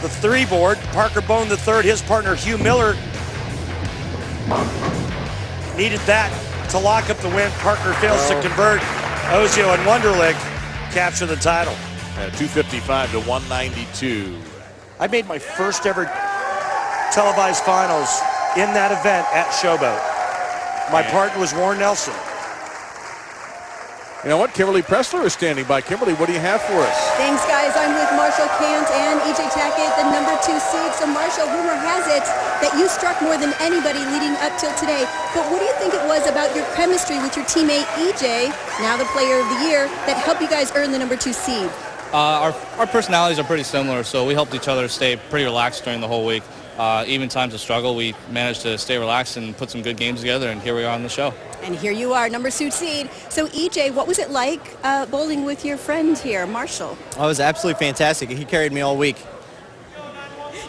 the 3 board. Parker Bone the third, his partner Hugh Miller needed that to lock up the win. Parker fails to convert. Ozio and Wunderlich capture the title.
255 to 192.
I made my first ever televised finals in that event at Showboat. My partner was Warren Nelson.
You know what? Kimberly Pressler is standing by. Kimberly, what do you have for us?
Thanks, guys. I'm with Marshall Kent and EJ Tackett, the #2 seed. So, Marshall, rumor has it that you struck more than anybody leading up till today. But what do you think it was about your chemistry with your teammate EJ, now the player of the year, that helped you guys earn the #2 seed?
Our personalities are pretty similar, so we helped each other stay pretty relaxed during the whole week. Even times of struggle, we managed to stay relaxed and put some good games together, and here we are on the show.
And here you are, #2 seed. So, EJ, what was it like bowling with your friend here, Marshall?
Oh, it was absolutely fantastic. He carried me all week.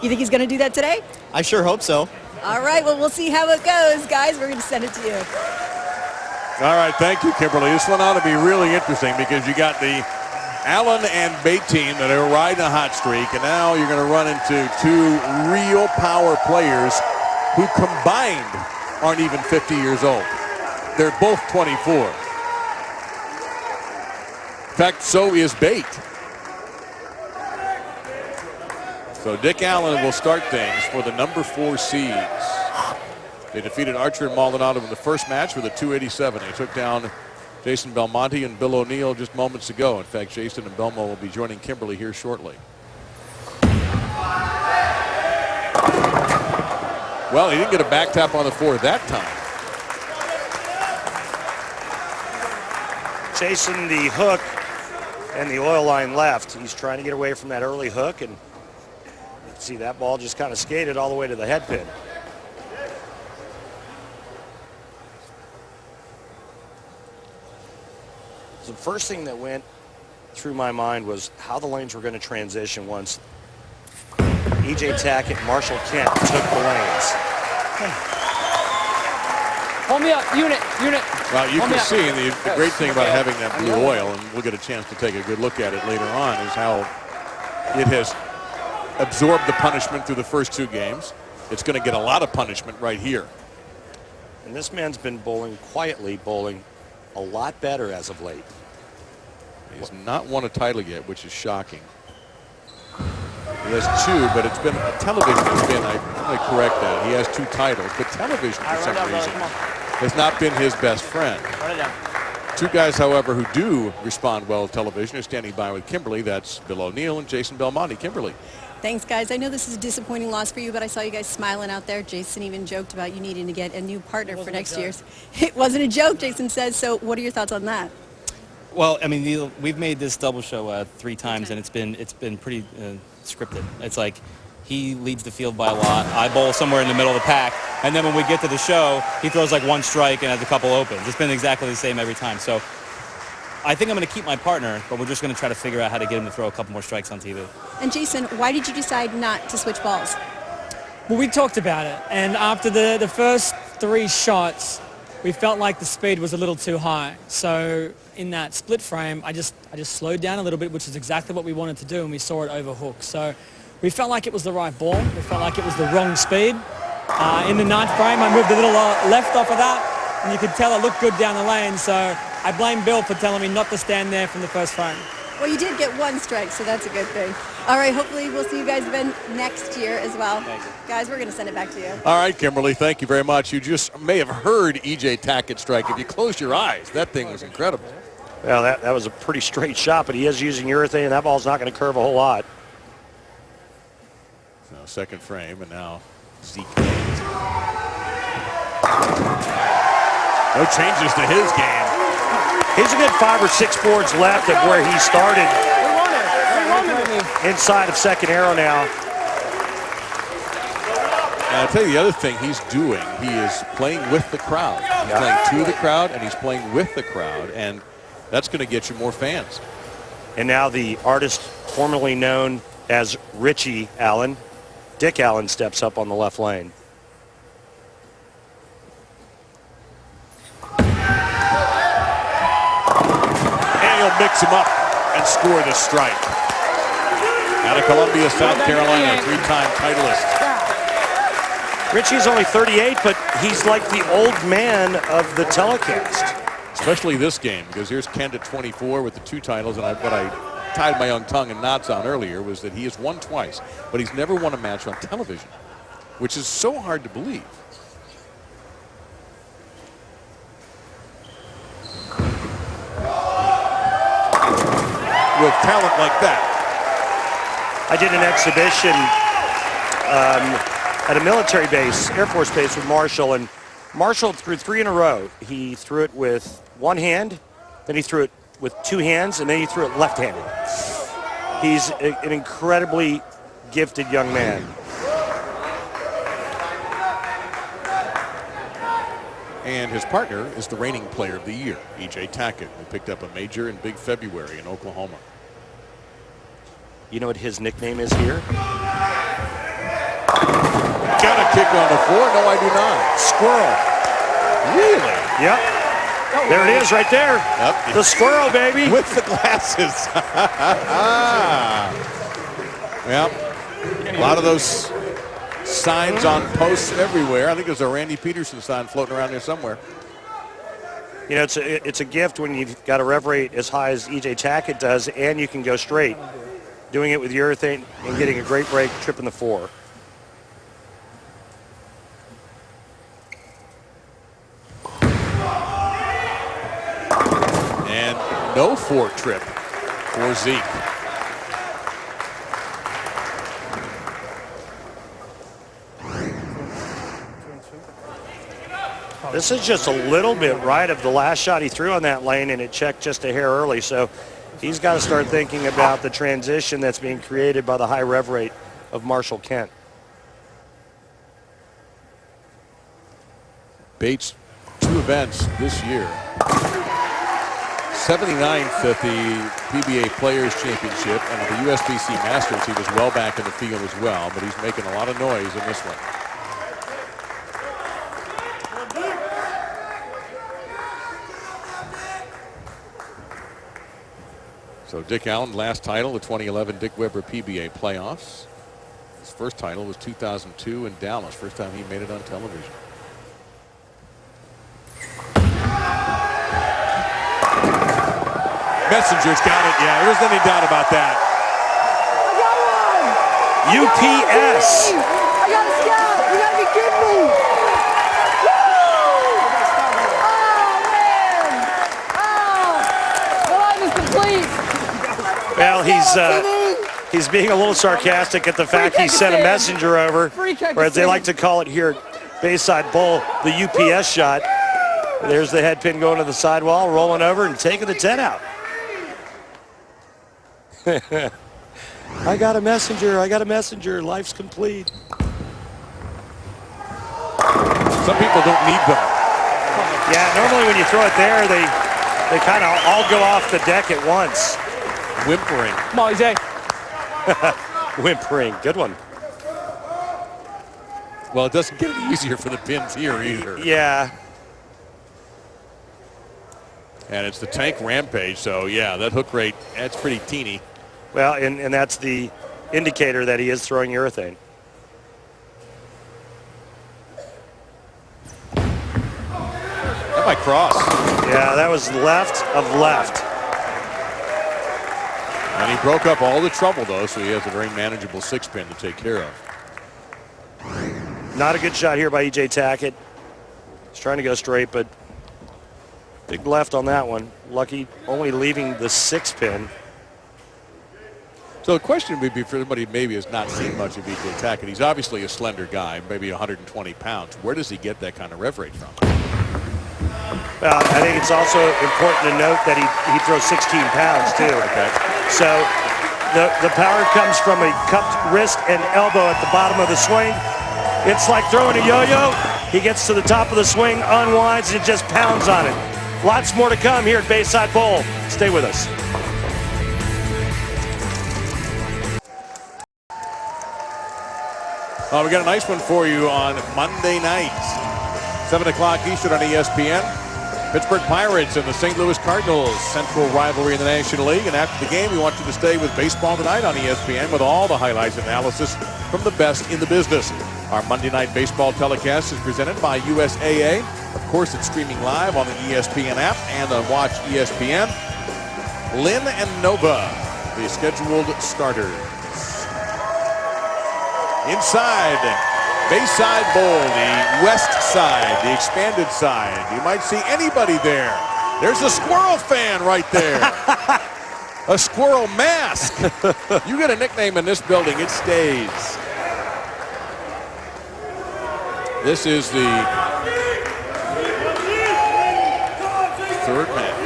You think he's going to do that today?
I sure hope so.
All right, well, we'll see how it goes, guys. We're going to send it to you.
All right, thank you, Kimberly. This one ought to be really interesting because you got the Allen and Bayt team that are riding a hot streak, and now you're going to run into 2 real power players who combined aren't even 50 years old. They're both 24. In fact, so is Bayt. So Dick Allen will start things for the #4 seeds. They defeated Archer and Maldonado in the first match with a 287. They took down Jason Belmonte and Bill O'Neill just moments ago. In fact, Jason and Belmo will be joining Kimberly here shortly. Well, he didn't get a back tap on the 4 that time.
Chasing the hook and the oil line left. He's trying to get away from that early hook, and you can see that ball just kind of skated all the way to the head pin. The first thing that went through my mind was how the lanes were going to transition once EJ Tackett and Marshall Kent took the lanes.
Hold me up, unit.
Well, you can see the great thing about having that blue oil, and we'll get a chance to take a good look at it later on, is how it has absorbed the punishment through the first 2 games. It's going to get a lot of punishment right here.
And this man's been quietly bowling a lot better as of late.
He's not won a title yet, which is shocking. He has 2, but it's been television has been, I might correct that. He has 2 titles, but television for some reason has not been his best friend. Two guys, however, who do respond well to television are standing by with Kimberly. That's Bill O'Neill and Jason Belmonte. Kimberly.
Thanks, guys. I know this is a disappointing loss for you, but I saw you guys smiling out there. Jason even joked about you needing to get a new partner for next year's. It wasn't a joke, Jason says. So what are your thoughts on that?
Well, I mean, we've made this double show 3 times, and it's been pretty scripted. It's like he leads the field by a lot. I bowl somewhere in the middle of the pack, and then when we get to the show, he throws like 1 strike and has a couple opens. It's been exactly the same every time. So I think I'm going to keep my partner, but we're just going to try to figure out how to get him to throw a couple more strikes on TV.
And Jason, why did you decide not to switch balls?
Well, we talked about it, and after the first 3 shots, we felt like the speed was a little too high. So in that split frame, I just slowed down a little bit, which is exactly what we wanted to do, and we saw it overhook. So we felt like it was the right ball. We felt like it was the wrong speed. In the 9th frame, I moved a little left off of that, and you could tell it looked good down the lane. So I blame Bill for telling me not to stand there from the first frame.
Well, you did get 1 strike, so that's a good thing. All right, hopefully we'll see you guys again next year as well. Guys, we're going to send it back to you.
All right, Kimberly, thank you very much. You just may have heard E.J. Tackett strike. If you close your eyes, that thing was incredible.
Well, that was a pretty straight shot, but he is using urethane, and that ball's not going to curve a whole lot.
So 2nd frame, and now Zeke. No changes to his game.
He's a good 5 or 6 boards left of where he started. Inside of 2nd arrow now.
And I'll tell you the other thing he's doing. He is playing with the crowd. He's playing to the crowd, and he's playing with the crowd, and that's going to get you more fans.
And now the artist formerly known as Richie Allen, Dick Allen, steps up on the left lane.
He'll mix him up and score the strike. Out of Columbia, South Carolina, 3-time titleist.
Richie's only 38, but he's like the old man of the telecast.
Especially this game, because here's Kent at 24 with the 2 titles, and what I tied my young tongue in knots on earlier was that he has won twice, but he's never won a match on television, which is so hard to believe. With talent like that.
I did an exhibition at a military base, Air Force base with Marshall, and Marshall threw 3 in a row. He threw it with 1 hand, then he threw it with 2 hands, and then he threw it left-handed. He's an incredibly gifted young man.
And his partner is the reigning player of the year, E.J. Tackett, who picked up a major in big February in Oklahoma.
You know what his nickname is here?
Got a kick on the floor? No, I do not.
Squirrel.
Really?
Yep. There it is right there. Yep. The squirrel, baby.
With the glasses. Well, a lot of those signs on posts everywhere. I think there's a Randy Peterson sign floating around there somewhere.
You know, it's a gift when you've got a rev rate as high as E.J. Tackett does, and you can go straight. Doing it with urethane and getting a great break, tripping the 4.
And no 4 trip for Zeke.
This is just a little bit right of the last shot he threw on that lane, and it checked just a hair early. So he's got to start thinking about the transition that's being created by the high rev rate of Marshall Kent.
Bayt's 2 events this year. 79th at the PBA Players Championship, and at the USBC Masters he was well back in the field as well, but he's making a lot of noise in this one. So Dick Allen, last title, the 2011 Dick Weber PBA playoffs. His first title was 2002 in Dallas, first time he made it on television. Messenger's got it, yeah, there isn't any doubt about that.
UPS.
I got a scout. You gotta be kidding me. Oh, man. Oh,
Well, he's being a little sarcastic at the fact he sent a messenger over, or as they like to call it here at Bayside Bowl, the UPS shot. There's the head pin going to the sidewall, rolling over and taking the 10 out. I got a messenger, life's complete.
Some people don't need them.
Yeah, normally when you throw it there, they kind of all go off the deck at once.
Whimpering.
Come on, Zeke.
Whimpering, good one.
Well, it doesn't get any easier for the pins here either.
Yeah.
And it's the tank rampage, so yeah, that hook rate, that's pretty teeny.
Well, and that's the indicator that he is throwing urethane.
That might cross.
Yeah, that was left of left.
And he broke up all the trouble, though, so he has a very manageable 6-pin to take care of.
Not a good shot here by E.J. Tackett. He's trying to go straight, but big left on that one. Lucky only leaving the 6-pin.
So the question would be for somebody who maybe has not seen much of E.J. Tackett. He's obviously a slender guy, maybe 120 pounds. Where does he get that kind of rev rate from?
Well, I think it's also important to note that he throws 16 pounds, too.
Okay.
So the power comes from a cupped wrist and elbow at the bottom of the swing. It's like throwing a yo-yo. He gets to the top of the swing, unwinds, and just pounds on it. Lots more to come here at Bayside Bowl. Stay with us.
We got a nice one for you on Monday night. 7 o'clock Eastern on ESPN. Pittsburgh Pirates and the St. Louis Cardinals, central rivalry in the National League. And after the game, we want you to stay with Baseball Tonight on ESPN with all the highlights and analysis from the best in the business. Our Monday Night Baseball telecast is presented by USAA. Of course, it's streaming live on the ESPN app and on Watch ESPN. Lynn and Nova, the scheduled starters. Inside Bayside Bowl, the west side, the expanded side. You might see anybody there. There's a squirrel fan right there. A squirrel mask. You get a nickname in this building, it stays. This is the third match.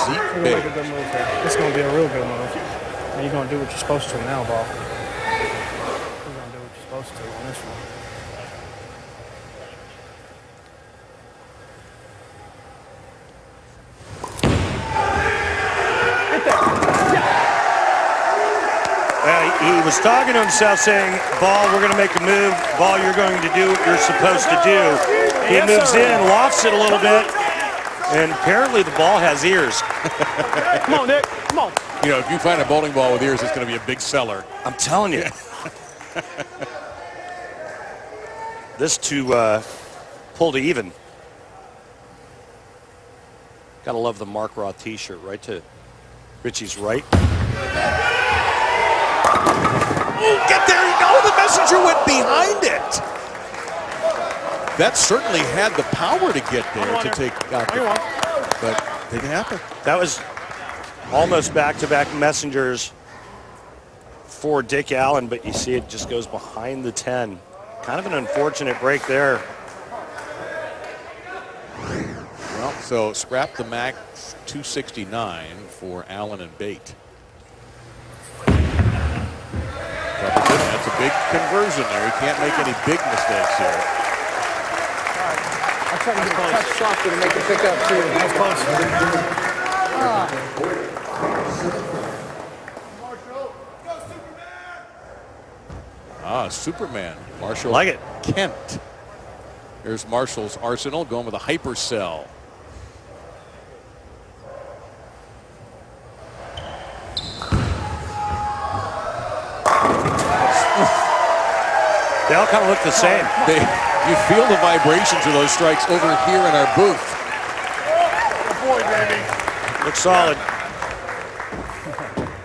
Zeke Bayt.
Good move here. This is going to be a real good move. Now you're going to do what you're supposed to now, ball. You're going to do what you're supposed to on this one.
He was talking to himself saying, Ball, we're going to make a move. Ball, you're going to do what you're supposed to do. He moves in, lofts it a little bit, and apparently the ball has ears.
Come on, Nick. Come on.
You know, if you find a bowling ball with ears, it's going to be a big seller.
I'm telling you. This to pull to even. Got to love the Mark Roth t-shirt right to Richie's right.
Oh, get there. No, the messenger went behind it. That certainly had the power to get there to take out the, but it didn't happen.
That was almost back-to-back messengers for Dick Allen, but you see it just goes behind the 10. Kind of an unfortunate break there.
Well, so scrap the max 269 for Allen and Bayt. That's a big conversion there. He can't make any big mistakes here.
I'm trying to get a touch softer to make it pick up too. That's
close. Superman. Marshall
like it.
Kent. Here's Marshall's arsenal going with a hypercell.
They all kind of look the same.
You feel the vibrations of those strikes over here in our booth.
Good boy, baby.
Looks solid.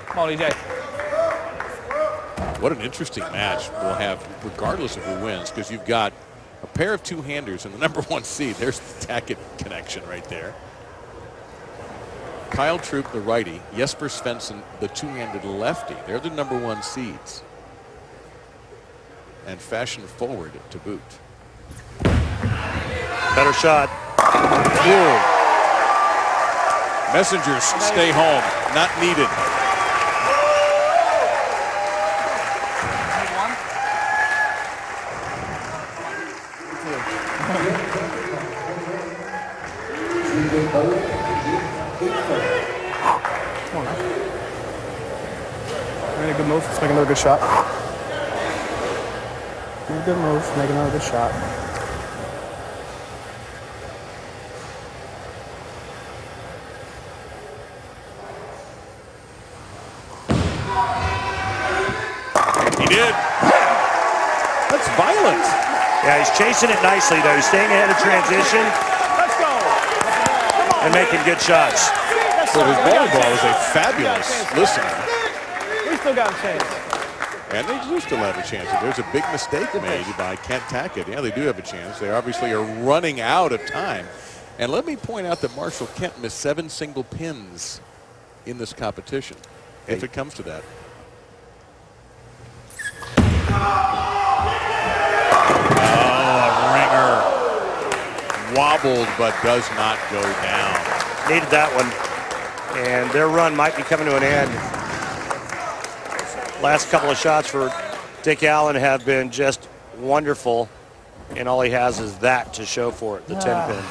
Come on, EJ.
What an interesting match we'll have, regardless of who wins, because you've got a pair of two-handers in the number 1 seed. There's the Tackett connection right there. Kyle Troup, the righty. Jesper Svensson, the two-handed lefty. They're the #1 seeds. And fashion forward to boot.
Better shot.
Whoa. Messengers stay home. Not needed.
Made a good move. Let's make another good shot. Made a good move. Make another good shot.
He did. That's violent.
Yeah, he's chasing it nicely, though. He's staying ahead of transition.
Let's go.
And making good shots.
So his volleyball is a fabulous listener.
We still got a chance.
And they do still have a chance. There's a big mistake made by Kent Tackett. Yeah, they do have a chance. They obviously are running out of time. And let me point out that Marshall Kent missed 7 single pins in this competition, if it comes to that. Oh, a ringer. Wobbled, but does not go down.
Needed that one. And their run might be coming to an end. Last couple of shots for Dick Allen have been just wonderful. And all he has is that to show for it, the 10 pin.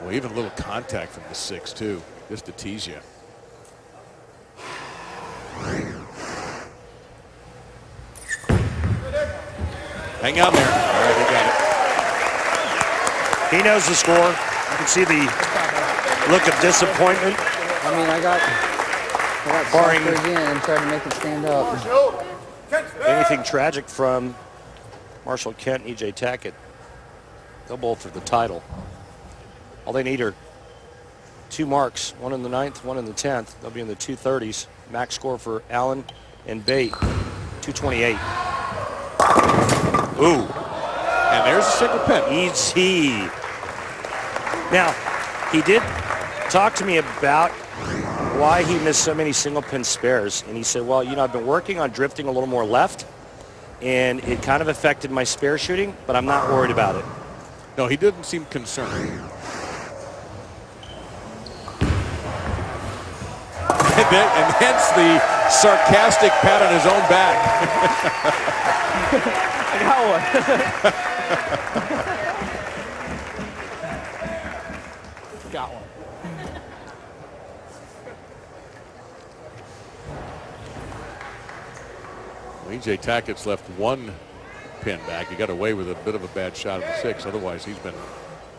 Well, even a little contact from the 6, too, just to tease you. Hang on there. All right, they got it.
He knows the score. You can see the look of disappointment.
I mean, I got
Barring
softer again and tried to make it stand up.
anything tragic from Marshall Kent and E.J. Tackett. They'll bowl for the title. All they need are 2 marks, one in the 9th, one in the 10th. They'll be in the 230s. Max score for Allen and Bayt, 228. Ooh.
And there's a single pin.
Easy. Now, he did talk to me about why he missed so many single pin spares. And he said, well, you know, I've been working on drifting a little more left, and it kind of affected my spare shooting, but I'm not worried about it.
No, he didn't seem concerned. And hence the sarcastic pat on his own back.
I got one. Got one.
Well, E.J. Tackett's left 1 pin back. He got away with a bit of a bad shot of the 6. Otherwise, he's been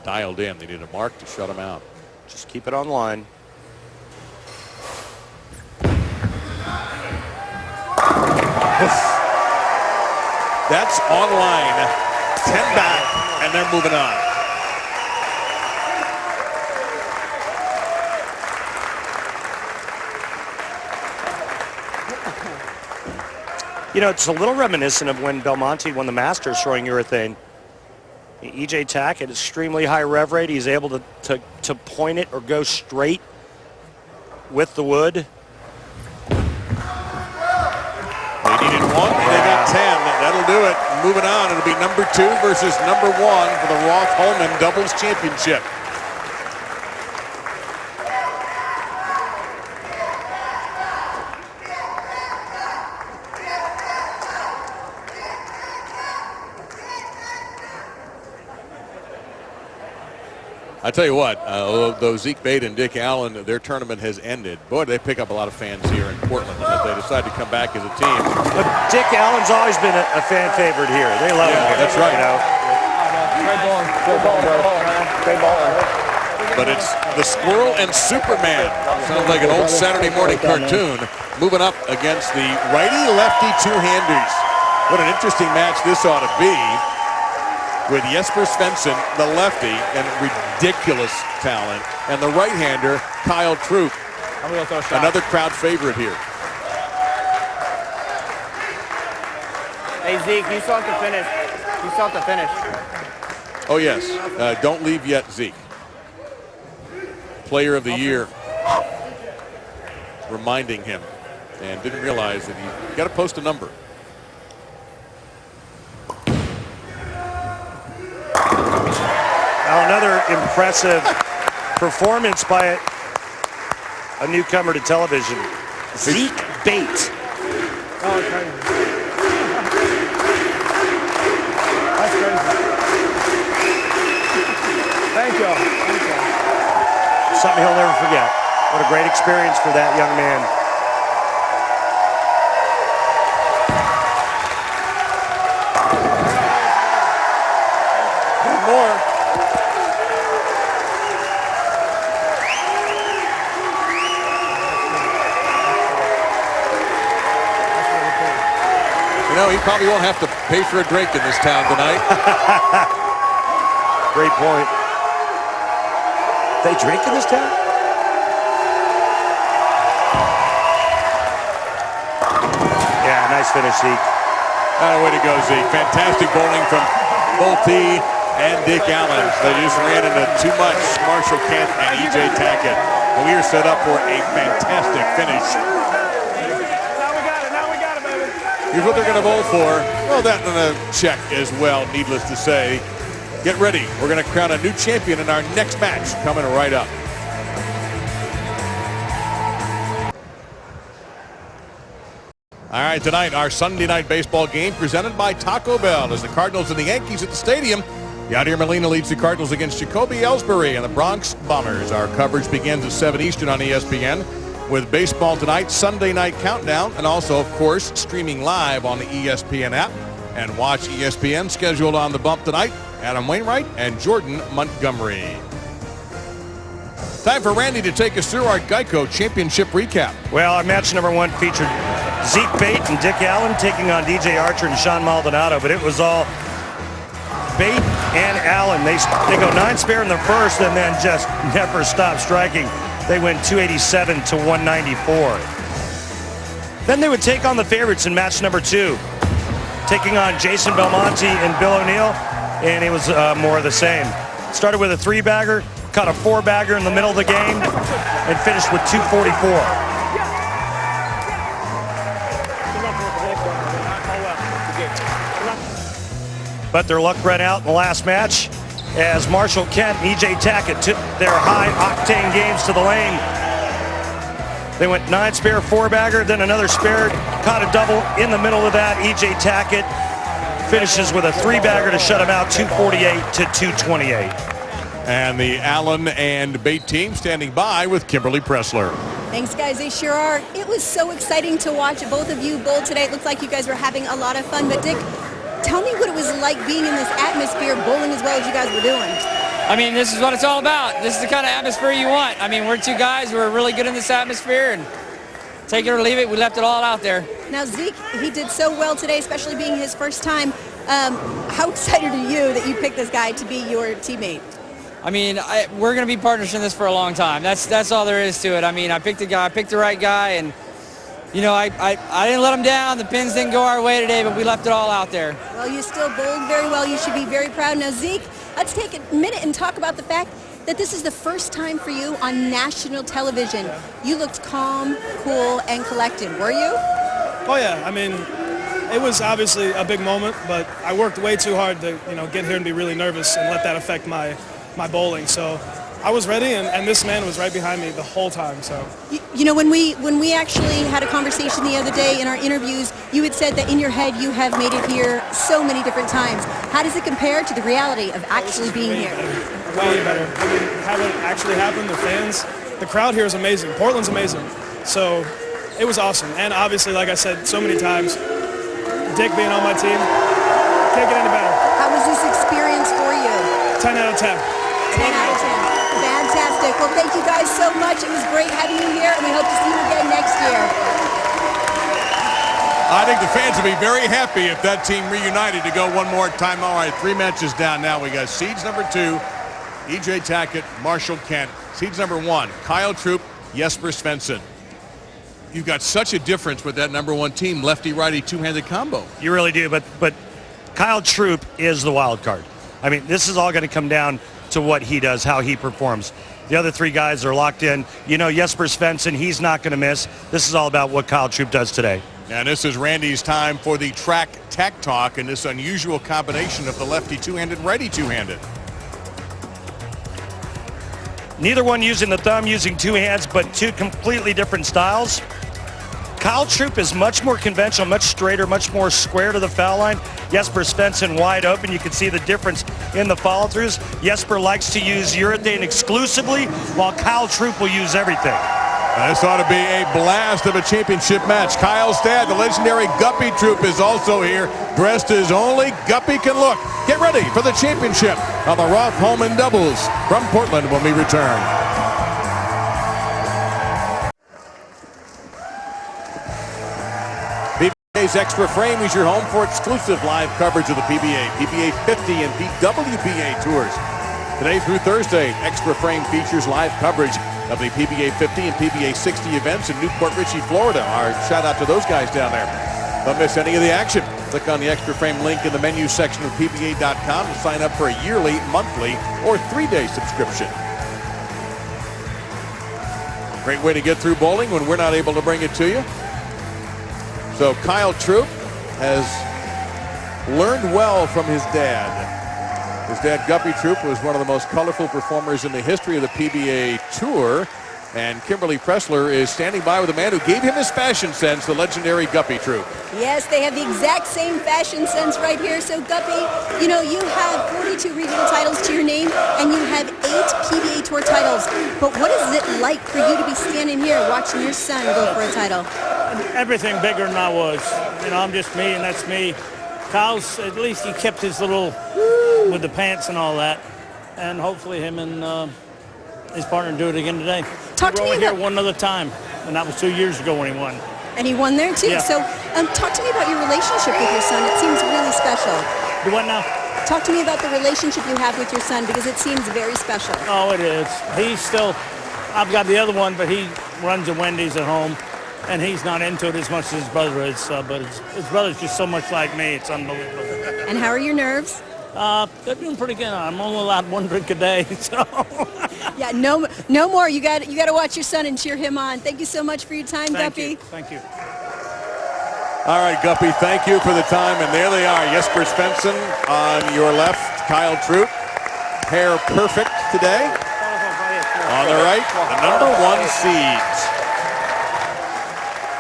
dialed in. They need a mark to shut him out.
Just keep it on line.
That's on line. 10 back, and they're moving on.
You know, it's a little reminiscent of when Belmonte won the Masters throwing urethane. E.J. Tackett, extremely high rev rate. He's able to point it or go straight with the wood.
They needed 1, they got 10. That'll do it. Moving on, it'll be number 2 versus number 1 for the Roth Holman Doubles Championship. I tell you what, though Zeke, Bayt, and Dick Allen, their tournament has ended. Boy, they pick up a lot of fans here in Portland if they decide to come back as a team.
But Dick Allen's always been a fan favorite here. They love him here.
That's right.
You know?
Great ball. Great ball, bro. Great ball.
But it's the Squirrel and Superman. Sounds like an old Saturday morning cartoon. Moving up against the righty-lefty two-handers. What an interesting match this ought to be, with Jesper Svensson, the lefty, and ridiculous talent, and the right-hander, Kyle Troup, another crowd favorite here.
Hey, Zeke, you saw it to finish. You saw it to finish.
Oh, yes. Don't leave yet, Zeke. Player of the year. reminding him, and didn't realize that he got to post a number.
Now another impressive performance by a newcomer to television, Zeke Bayt.
Oh, it's crazy. That's crazy. Thank you. Thank you.
Something he'll never forget. What a great experience for that young man.
One more. You know, he probably won't have to pay for a drink in this town tonight.
Great point. They drink in this town? Yeah, nice finish, Zeke.
Way to go, Zeke. Fantastic bowling from Belmonte and Dick Allen. They just ran into too much Marshall Kent and E.J. Tackett. And we are set up for a fantastic finish.
Now we got it, baby.
Here's what they're going to bowl for. Well, that and a check as well, needless to say. Get ready. We're going to crown a new champion in our next match coming right up. All right, tonight, our Sunday night baseball game presented by Taco Bell as the Cardinals and the Yankees at the stadium. Yadier Molina leads the Cardinals against Jacoby Ellsbury and the Bronx Bombers. Our coverage begins at 7 Eastern on ESPN with baseball tonight, Sunday night countdown, and also, of course, streaming live on the ESPN app. And watch ESPN scheduled on the bump tonight, Adam Wainwright and Jordan Montgomery. Time for Randy to take us through our Geico Championship recap.
Well, our match number one featured Zeke Bayt and Dick Allen taking on DJ Archer and Shawn Maldonado, but it was all Bayt and Allen. They go 9 spare in the first and then just never stop striking. They went 287 to 194. Then they would take on the favorites in match number 2, taking on Jason Belmonte and Bill O'Neill, and it was more of the same. Started with a 3-bagger, caught a 4-bagger in the middle of the game, and finished with 244. But their luck ran out in the last match as Marshall Kent and E.J. Tackett took their high-octane games to the lane. They went 9 spare, 4-bagger, then another spare, caught a double in the middle of that. E.J. Tackett finishes with a 3-bagger to shut him out, 248 to 228.
And the Allen and Bayt team standing by with Kimberly Pressler.
Thanks, guys. They sure are. It was so exciting to watch both of you bowl today. It looked like you guys were having a lot of fun. But, Dick, tell me what it was like being in this atmosphere, bowling as well as you guys were doing.
I mean, this is what it's all about. This is the kind of atmosphere you want. I mean, we're 2 guys who are really good in this atmosphere, and take it or leave it, we left it all out there.
Now, Zeke, he did so well today, especially being his first time. How excited are you that you picked this guy to be your teammate?
I mean, we're going to be partners in this for a long time. That's all there is to it. I mean, I picked the right guy, and you know, I didn't let him down. The pins didn't go our way today, but we left it all out there.
Well, you still bowled very well. You should be very proud. Now, Zeke, let's take a minute and talk about the fact that this is the first time for you on national television. You looked calm, cool, and collected. Were you?
Oh, yeah. I mean, it was obviously a big moment, but I worked way too hard to, get here and be really nervous and let that affect my bowling. So I was ready, and this man was right behind me the whole time. So
you know, when we actually had a conversation the other day in our interviews, you had said that in your head you have made it here so many different times. How does it compare to the reality of actually being here?
Way better. I mean, have it actually happen, the fans, the crowd here is amazing. Portland's amazing. So it was awesome. And obviously, like I said so many times, Dick being on my team, can't get any better.
How was this experience for you?
10 out of 10.
10 out of 10. Fantastic. Well, thank you guys so much. It was great having you here, and we hope to see you again next year.
I think the fans will be very happy if that team reunited to go one more time. All right, 3 matches down now. We got seeds number 2, E.J. Tackett, Marshall Kent. Seeds number 1, Kyle Troup, Jesper Svensson. You've got such a difference with that number 1 team, lefty-righty, 2-handed combo.
You really do, but Kyle Troup is the wild card. I mean, this is all going to come down to what he does, how he performs. The other three guys are locked in. You know, Jesper Svensson, he's not going to miss. This is all about what Kyle Troup does today.
And this is Randy's time for the track tech talk and this unusual combination of the lefty two-handed, righty two-handed.
Neither one using the thumb, using two hands, but two completely different styles. Kyle Troup is much more conventional, much straighter, much more square to the foul line. Jesper Svensson wide open. You can see the difference in the follow-throughs. Jesper likes to use urethane exclusively, while Kyle Troup will use everything.
This ought to be a blast of a championship match. Kyle's dad, the legendary Guppy Troup, is also here, dressed as only Guppy can look. Get ready for the championship of the Roth Holman doubles from Portland when we return. PBA's Extra Frame is your home for exclusive live coverage of the PBA, PBA 50, and PWBA tours. Today through Thursday, Extra Frame features live coverage of the PBA 50 and PBA 60 events in Newport Richey, Florida. Our shout out to those guys down there. Don't miss any of the action. Click on the Extra Frame link in the menu section of PBA.com to sign up for a yearly, monthly, or 3-day subscription. Great way to get through bowling when we're not able to bring it to you. So Kyle Troup has learned well from his dad. His dad, Guppy Troup, was one of the most colorful performers in the history of the PBA Tour. And Kimberly Pressler is standing by with a man who gave him his fashion sense, the legendary Guppy Troup.
Yes, they have the exact same fashion sense right here. So Guppy, you know, you have 42 regional titles to your name, and you have 8 PBA Tour titles. But what is it like for you to be standing here watching your son go for a title?
Everything bigger than I was. You know, I'm just me, and that's me. Kyle's, at least he kept his little with the pants and all that. And hopefully him and his partner do it again today.
Talk to me
about here one other time, and that was 2 years ago when he won.
And he won there too.
Yeah.
So talk to me about your relationship with your son. It seems really special.
Do what now?
Talk to me about the relationship you have with your son, because it seems very special.
Oh, it is. He's still, I've got the other one, but he runs a Wendy's at home, and he's not into it as much as his brother is. But his brother's just so much like me. It's unbelievable.
And how are your nerves?
They're doing pretty good. I'm only allowed 1 drink a day, so.
Yeah, no more. You got to watch your son and cheer him on. Thank you so much for your time, Guppy.
Thank you.
All right, Guppy, thank you for the time. And there they are, Jesper Svensson on your left, Kyle Troup. Hair perfect today. On the right, the number 1 seeds.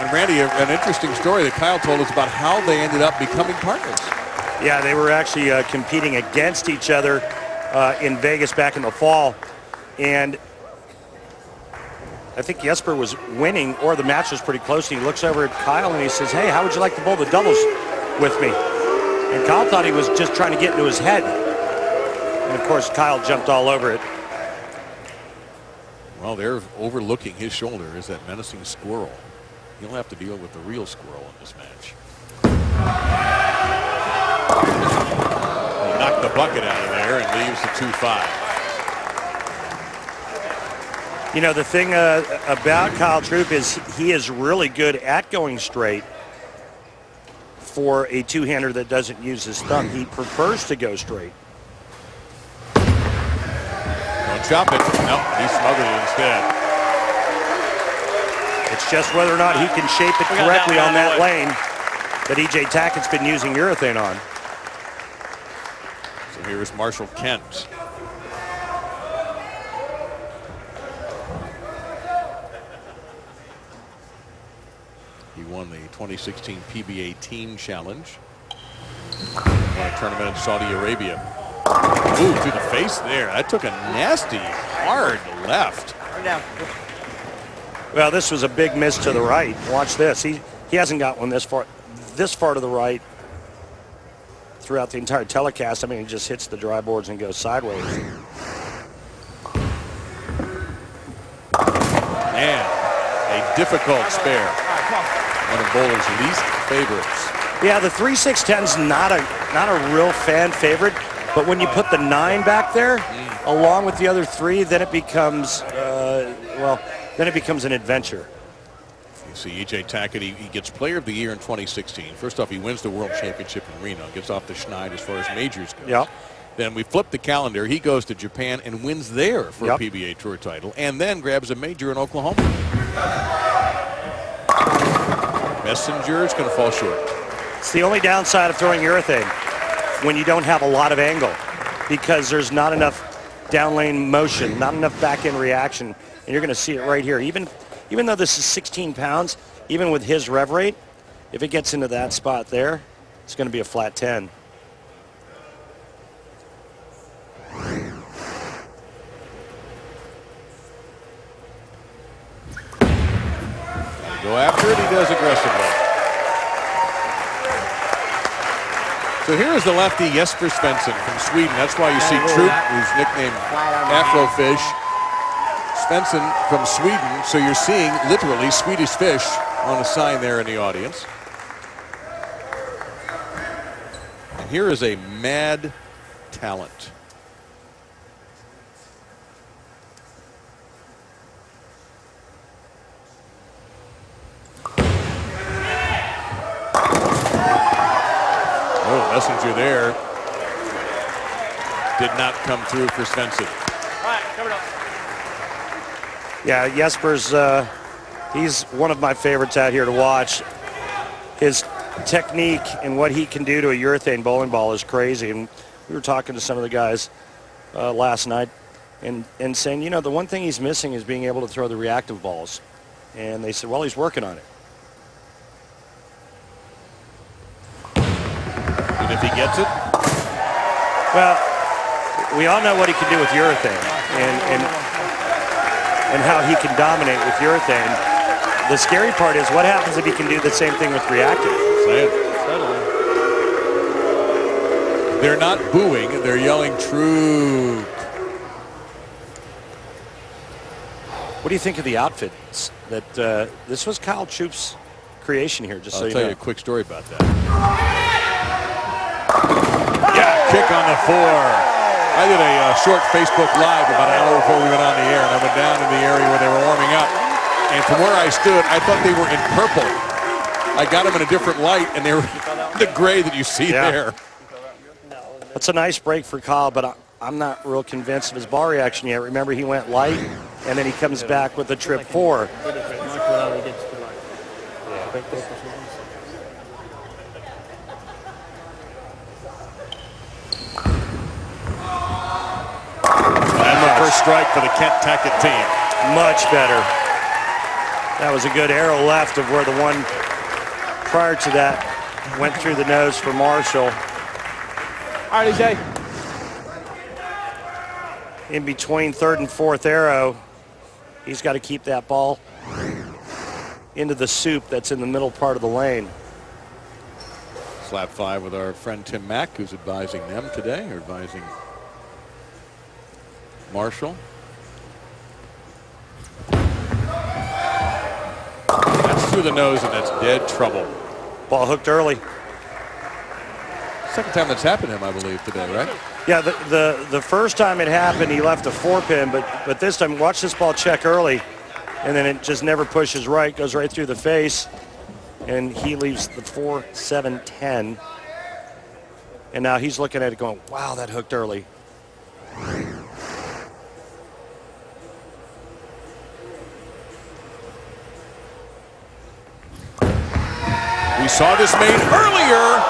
And Randy, an interesting story that Kyle told us about how they ended up becoming partners.
Yeah, they were actually competing against each other in Vegas back in the fall. And I think Jesper was winning, or the match was pretty close. He looks over at Kyle and he says, "Hey, how would you like to bowl the doubles with me?" And Kyle thought he was just trying to get into his head. And of course, Kyle jumped all over it.
Well, they're overlooking his shoulder is that menacing squirrel. He'll have to deal with the real squirrel in this match. He knocked the bucket out of there and leaves the 2-5.
You know, the thing about Kyle Troup is he is really good at going straight for a two-hander that doesn't use his thumb. He prefers to go straight.
Don't chop it. Nope, he smothered it instead.
It's just whether or not he can shape it correctly on that lane that E.J. Tackett's been using urethane on.
So here's Marshall Kent. He won the 2016 PBA Team Challenge. Won a tournament in Saudi Arabia. Ooh, to the face there. That took a nasty, hard left.
Well, this was a big miss to the right. Watch this. He hasn't got one this far to the right throughout the entire telecast. I mean, he just hits the dry boards and goes sideways.
Man, a difficult spare. One of bowler's least favorites.
Yeah, the 3-6-10's not a real fan favorite, but when you put the 9 back there, along with the other 3, then it becomes, then it becomes an adventure.
You see E.J. Tackett, he gets Player of the Year in 2016. First off, he wins the World Championship in Reno, gets off the schneid as far as majors go.
Yeah.
Then we flip the calendar. He goes to Japan and wins there for a PBA Tour title, and then grabs a major in Oklahoma. Messenger is going to fall short.
It's the only downside of throwing urethane when you don't have a lot of angle, because there's not enough down lane motion, not enough back end reaction, and you're going to see it right here. Even though this is 16 pounds, even with his rev rate, if it gets into that spot there, it's going to be a flat 10.
Go after it, he does aggressively. So here's the lefty Jesper Svensson from Sweden. That's why you see Troup, who's nicknamed Afrofish. Svensson from Sweden, so you're seeing literally Swedish fish on a sign there in the audience. And here is a mad talent. Oh, Messenger there did not come through for Svensson.
Yeah, Jesper's, he's one of my favorites out here to watch. His technique and what he can do to a urethane bowling ball is crazy. And we were talking to some of the guys last night and saying, you know, the one thing he's missing is being able to throw the reactive balls. And they said, well, he's working on it.
And if he gets it?
Well, we all know what he can do with urethane and how he can dominate with urethane. The scary part is what happens if he can do the same thing with reactive.
They're not booing, they're yelling Troup.
What do you think of the outfits? That this was Kyle Troup's creation here, just so you know.
I'll tell you a quick story about that. Yeah, kick on the 4. I did a short Facebook Live about an hour before we went on the air, and I went down in the area where they were warming up. And from where I stood, I thought they were in purple. I got them in a different light, and they were the gray that you see there.
That's a nice break for Kyle, but I'm not real convinced of his ball reaction yet. Remember, he went light, and then he comes back with a trip 4.
And the first strike for the Kent Tackett team.
Much better. That was a good arrow left of where the one prior to that went through the nose for Marshall.
All right, EJ.
In between third and fourth arrow, he's got to keep that ball into the soup that's in the middle part of the lane.
Slap 5 with our friend Tim Mack, who's advising them today, or advising Marshall. That's through the nose, and that's dead trouble.
Ball hooked early.
Second time that's happened to him, I believe, today, right?
Yeah, the first time it happened, he left a 4-pin, but this time, watch this ball check early, and then it just never pushes right, goes right through the face, and he leaves the 4-7-10. And now he's looking at it going, wow, that hooked early.
We saw this made earlier.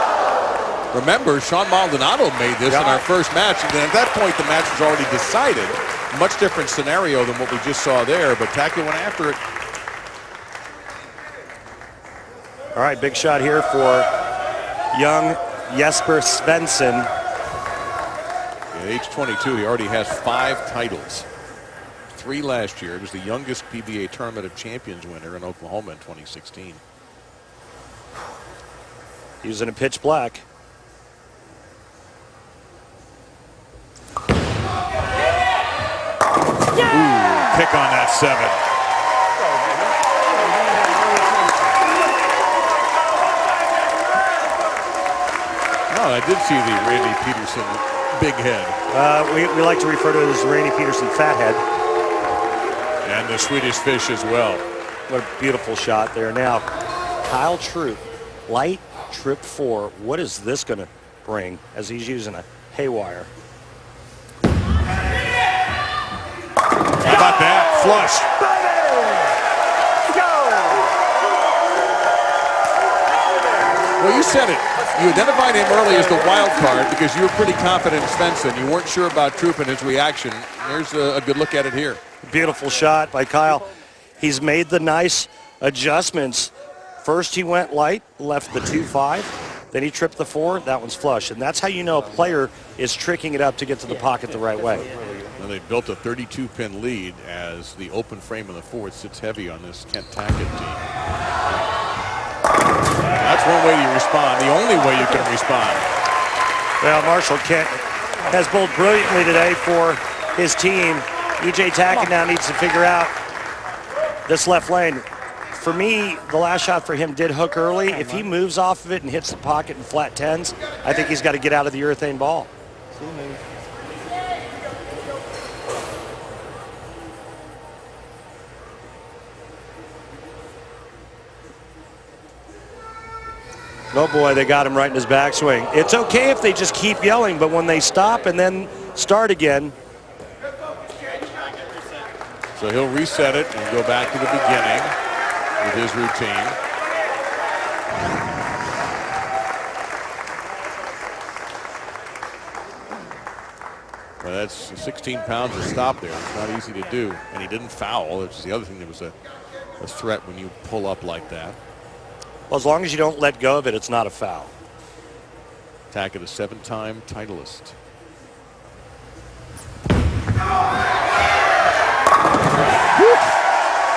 Remember, Shawn Maldonado made this in our first match, and then at that point the match was already decided. Much different scenario than what we just saw there, but Tackett went after it.
All right, big shot here for young Jesper Svensson.
At age 22, he already has 5 titles. 3 last year. He was the youngest PBA Tournament of Champions winner in Oklahoma in 2016.
He was in a pitch black.
Ooh, kick on that 7. Oh, I did see the Randy Peterson big head.
We like to refer to it as Randy Peterson fat head.
And the Swedish fish as well.
What a beautiful shot there. Now, Kyle Troup, light trip 4. What is this going to bring as he's using a haywire?
flush. Well, you said it. You identified him early as the wild card because you were pretty confident in Svensson. You weren't sure about Troup and his reaction. There's a good look at it here.
Beautiful shot by Kyle. He's made the nice adjustments. First he went light, left the 2-5. Then he tripped the 4. That one's flush. And that's how you know a player is tricking it up to get to the pocket the right way.
And they built a 32-pin lead as the open frame of the 4th sits heavy on this Kent Tackett team. That's one way you respond. The only way you can respond.
Well, Marshall Kent has bowled brilliantly today for his team. E.J. Tackett now needs to figure out this left lane. For me, the last shot for him did hook early. If he moves off of it and hits the pocket in flat 10s, I think he's got to get out of the urethane ball. Oh boy, they got him right in his backswing. It's okay if they just keep yelling, but when they stop and then start again.
So he'll reset it and go back to the beginning with his routine. Well, that's 16 pounds to stop there. It's not easy to do. And he didn't foul, which is the other thing that was a threat when you pull up like that.
Well, as long as you don't let go of it, it's not a foul.
Tackett, a 7-time titleist.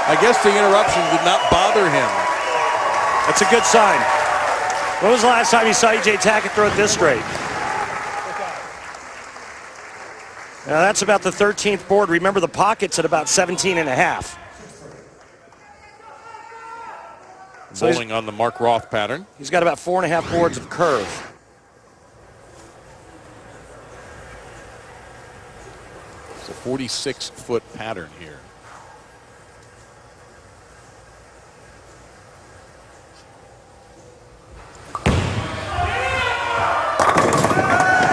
I guess the interruption did not bother him.
That's a good sign. When was the last time you saw E.J. Tackett throw it this straight? Now that's about the 13th board. Remember, the pocket's at about 17.5.
So bowling on the Mark Roth pattern.
He's got about 4.5 boards of curve.
It's a 46-foot pattern here.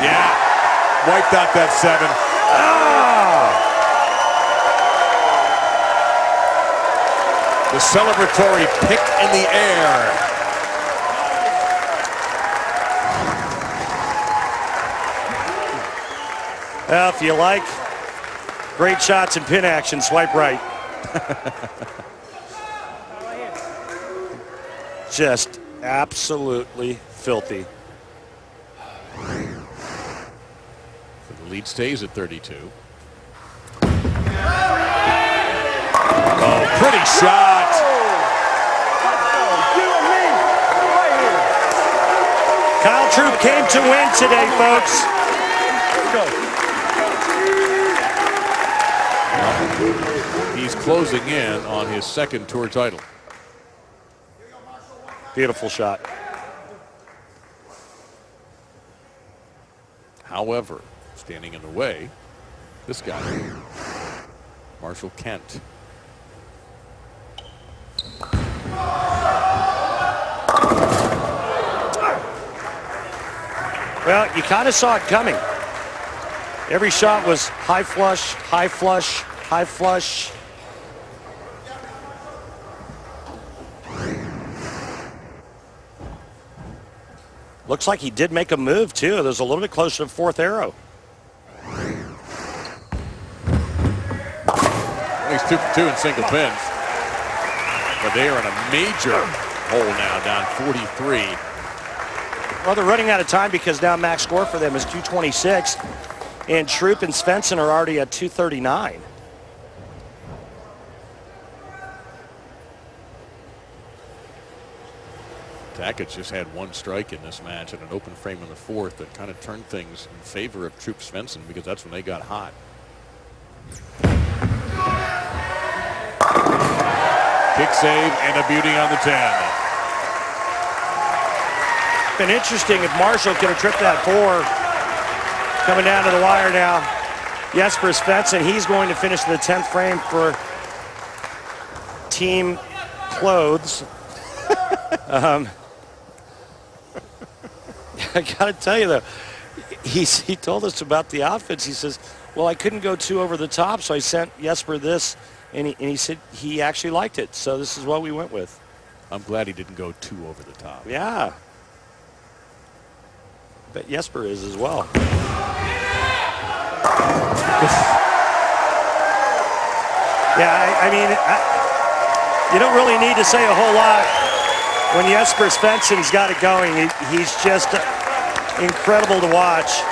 Yeah, wiped out that 7. The celebratory pick in the air.
Well, if you like great shots and pin action, swipe right. Just absolutely filthy.
So the lead stays at 32. Oh, pretty shot.
Kyle Troup came to win today, folks.
He's closing in on his 2nd tour title.
Beautiful shot.
However, standing in the way, this guy, Marshall Kent.
Well, you kind of saw it coming. Every shot was high flush, high flush, high flush. Looks like he did make a move, too. There's a little bit closer to 4th arrow.
He's 2 for 2 in single pins. But they are in a major hole now, down 43.
Well, they're running out of time because now max score for them is 226. And Troup and Svensson are already at 239.
Tackett just had 1 strike in this match at an open frame in the 4th that kind of turned things in favor of Troup Svensson because that's when they got hot. Kick save and a beauty on the 10.
Been interesting if Marshall could have tripped that 4. Coming down to the wire now. Jesper Svensson, he's going to finish the 10th frame for team clothes. I got to tell you, though, he told us about the outfits. He says, well, I couldn't go too over the top, so I sent Jesper this and he said he actually liked it. So this is what we went with.
I'm glad he didn't go too over the top.
Yeah. Bet Jesper is as well. Yeah, I mean, you don't really need to say a whole lot when Jesper Svensson's got it going. He's just incredible to watch.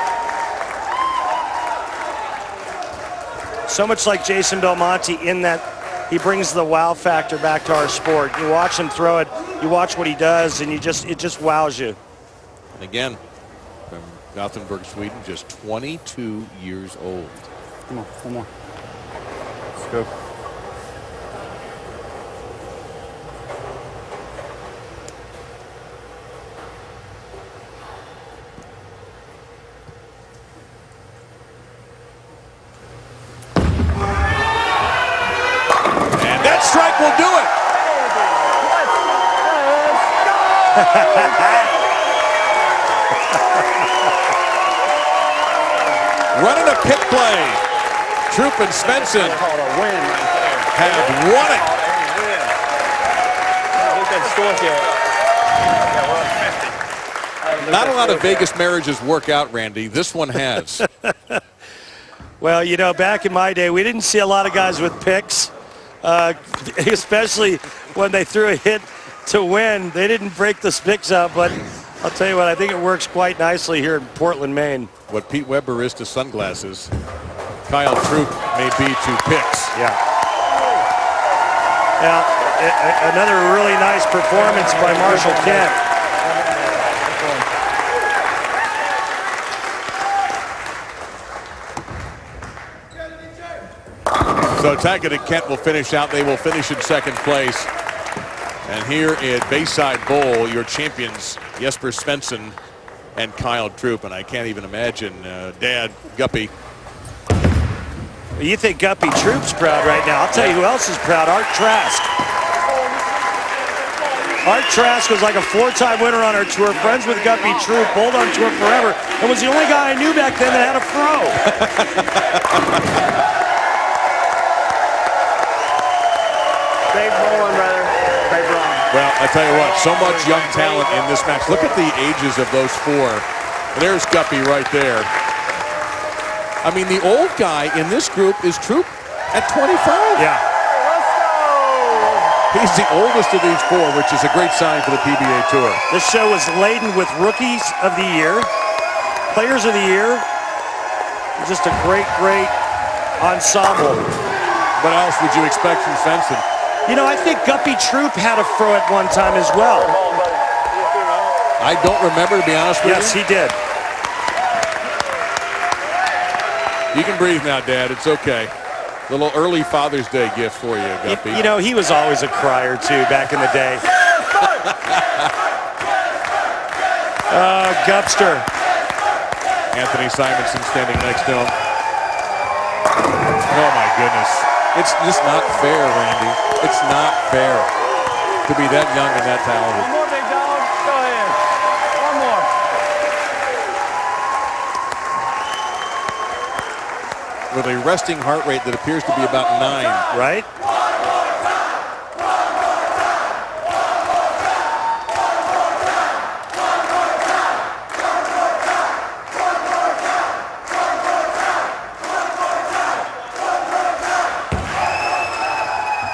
So much like Jason Belmonte in that he brings the wow factor back to our sport. You watch him throw it, you watch what he does, and it just wows you.
And again, from Gothenburg, Sweden, just 22 years old.
Come on, one more. Let's go.
Strike will do it. Running a pick play. Troup and Svensson have won it. Not a lot of Vegas marriages work out, Randy. This one has.
Well, you know, back in my day, we didn't see a lot of guys with picks. Especially when they threw a hit to win. They didn't break the sticks up, but I'll tell you what, I think it works quite nicely here in Portland, Maine.
What Pete Weber is to sunglasses, Kyle Troup may be to picks.
Yeah. Now, another really nice performance by Marshall Kent.
So Tackett and Kent will finish out. They will finish in second place. And here at Bayside Bowl, your champions, Jesper Svensson and Kyle Troup. And I can't even imagine Dad, Guppy.
You think Guppy Troup's proud right now. I'll tell you who else is proud, Art Trask. Art Trask was like a 4-time winner on our tour, friends with Guppy Troup, bowled on tour forever, and was the only guy I knew back then that had a fro.
Great bowling, brother. Great bowling.
Well, I tell you what, so much young talent in this match. Look at the ages of those four. There's Guppy right there. I mean, the old guy in this group is Troup at 25.
Yeah.
He's the oldest of these four, which is a great sign for the PBA Tour.
This show is laden with rookies of the year, players of the year. Just a great, great ensemble.
What else would you expect from Svensson?
You know, I think Guppy Troup had a fro at one time as well.
I don't remember, to be honest with you.
Yes, he did.
You can breathe now, Dad. It's okay. Little early Father's Day gift for you, Guppy.
You know, he was always a crier, too, back in the day. Gupster.
Anthony Simonson standing next to him. Oh, my goodness. It's just not fair, Randy. It's not fair to be that young and that talented.
One more, big dog. Go ahead. One more.
With a resting heart rate that appears to be about 9.
Right?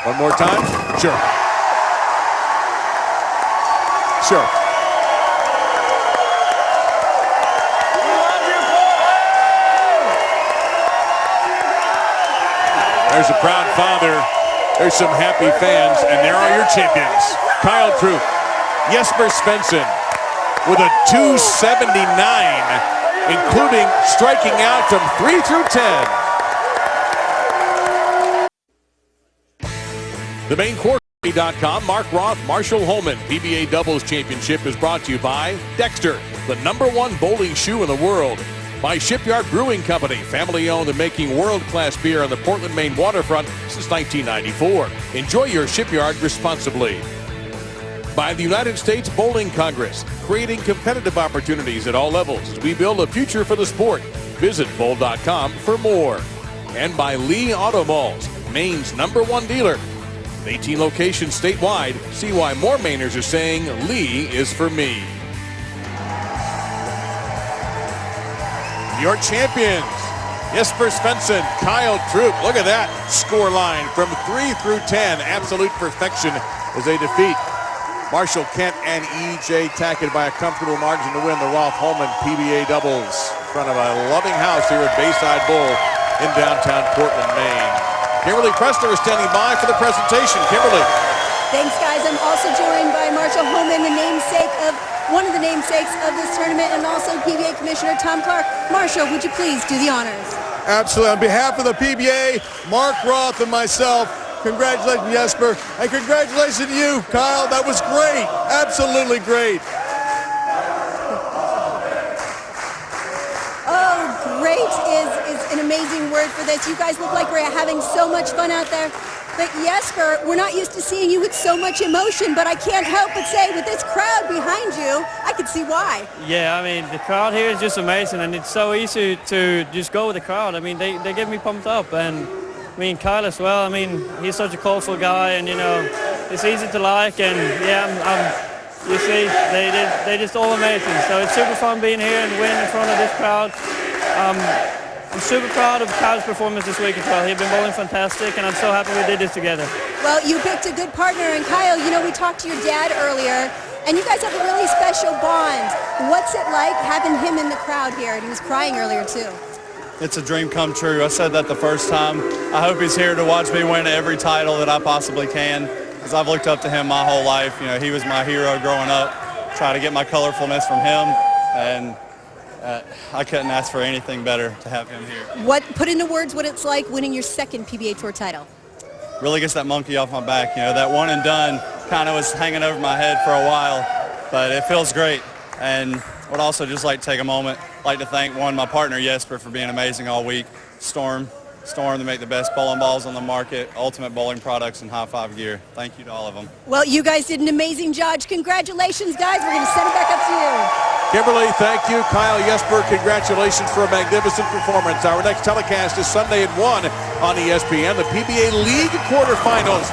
One more time? Sure. Sure. There's a proud father. There's some happy fans. And there are your champions. Kyle Troup, Jesper Svensson with a 279, including striking out from 3 through 10. The Maine Quarterly.com, Mark Roth, Marshall Holman. PBA Doubles Championship is brought to you by Dexter, the #1 bowling shoe in the world. By Shipyard Brewing Company, family owned and making world-class beer on the Portland, Maine waterfront since 1994. Enjoy your Shipyard responsibly. By the United States Bowling Congress, creating competitive opportunities at all levels as we build a future for the sport. Visit bowl.com for more. And by Lee Auto Malls, Maine's #1 dealer. 18 locations statewide. See why more Mainers are saying Lee is for me. Your champions, Jesper Svensson, Kyle Troup. Look at that score line from 3 through 10. Absolute perfection as they defeat Marshall Kent and E.J. Tackett by a comfortable margin to win the Roth Holman PBA doubles in front of a loving house here at Bayside Bowl in downtown Portland, Maine. Kimberly Pressler is standing by for the presentation. Kimberly.
Thanks, guys. I'm also joined by Marshall Holman, one of the namesakes of this tournament, and also PBA Commissioner Tom Clark. Marshall, would you please do the honors?
Absolutely. On behalf of the PBA, Mark Roth, and myself, congratulations, Jesper, and congratulations to you, Kyle. That was great. Absolutely great.
Oh, great is an amazing word for this. You guys look like we're having so much fun out there. But Jesper, we're not used to seeing you with so much emotion, but I can't help but say, with this crowd behind you, I can see why.
Yeah, I mean, the crowd here is just amazing, and it's so easy to just go with the crowd. I mean, they get me pumped up, and I mean, Kyle as well. I mean, he's such a colorful guy, and you know, it's easy to like, and yeah, you see, they're just all amazing. So it's super fun being here and winning in front of this crowd. I'm super proud of Kyle's performance this week as well. He's been bowling fantastic, and I'm so happy we did this together.
Well, you picked a good partner, and Kyle, you know, we talked to your dad earlier, and you guys have a really special bond. What's it like having him in the crowd here? And he was crying earlier, too.
It's a dream come true. I said that the first time. I hope he's here to watch me win every title that I possibly can, because I've looked up to him my whole life. You know, he was my hero growing up. Try to get my colorfulness from him, and I couldn't ask for anything better to have him here.
Put into words what it's like winning your second PBA Tour title.
Really gets that monkey off my back. You know, that one and done kind of was hanging over my head for a while, but it feels great. And would also just like to take a moment, like to thank my partner Jesper for being amazing all week. Storm, they make the best bowling balls on the market, ultimate bowling products, and high five gear. Thank you to all of them.
Well, you guys did an amazing job. Congratulations, guys. We're going to send it back up to you.
Kimberly, thank you. Kyle, Jesper, congratulations for a magnificent performance. Our next telecast is Sunday at 1 on ESPN, the PBA League quarterfinals.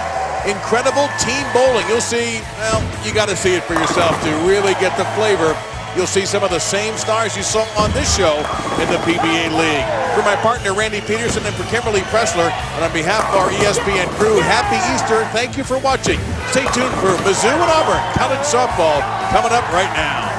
Incredible team bowling. You'll see, well, you got to see it for yourself to really get the flavor. You'll see some of the same stars you saw on this show in the PBA League. For my partner, Randy Peterson, and for Kimberly Pressler, and on behalf of our ESPN crew, happy Easter. Thank you for watching. Stay tuned for Mizzou and Auburn college softball coming up right now.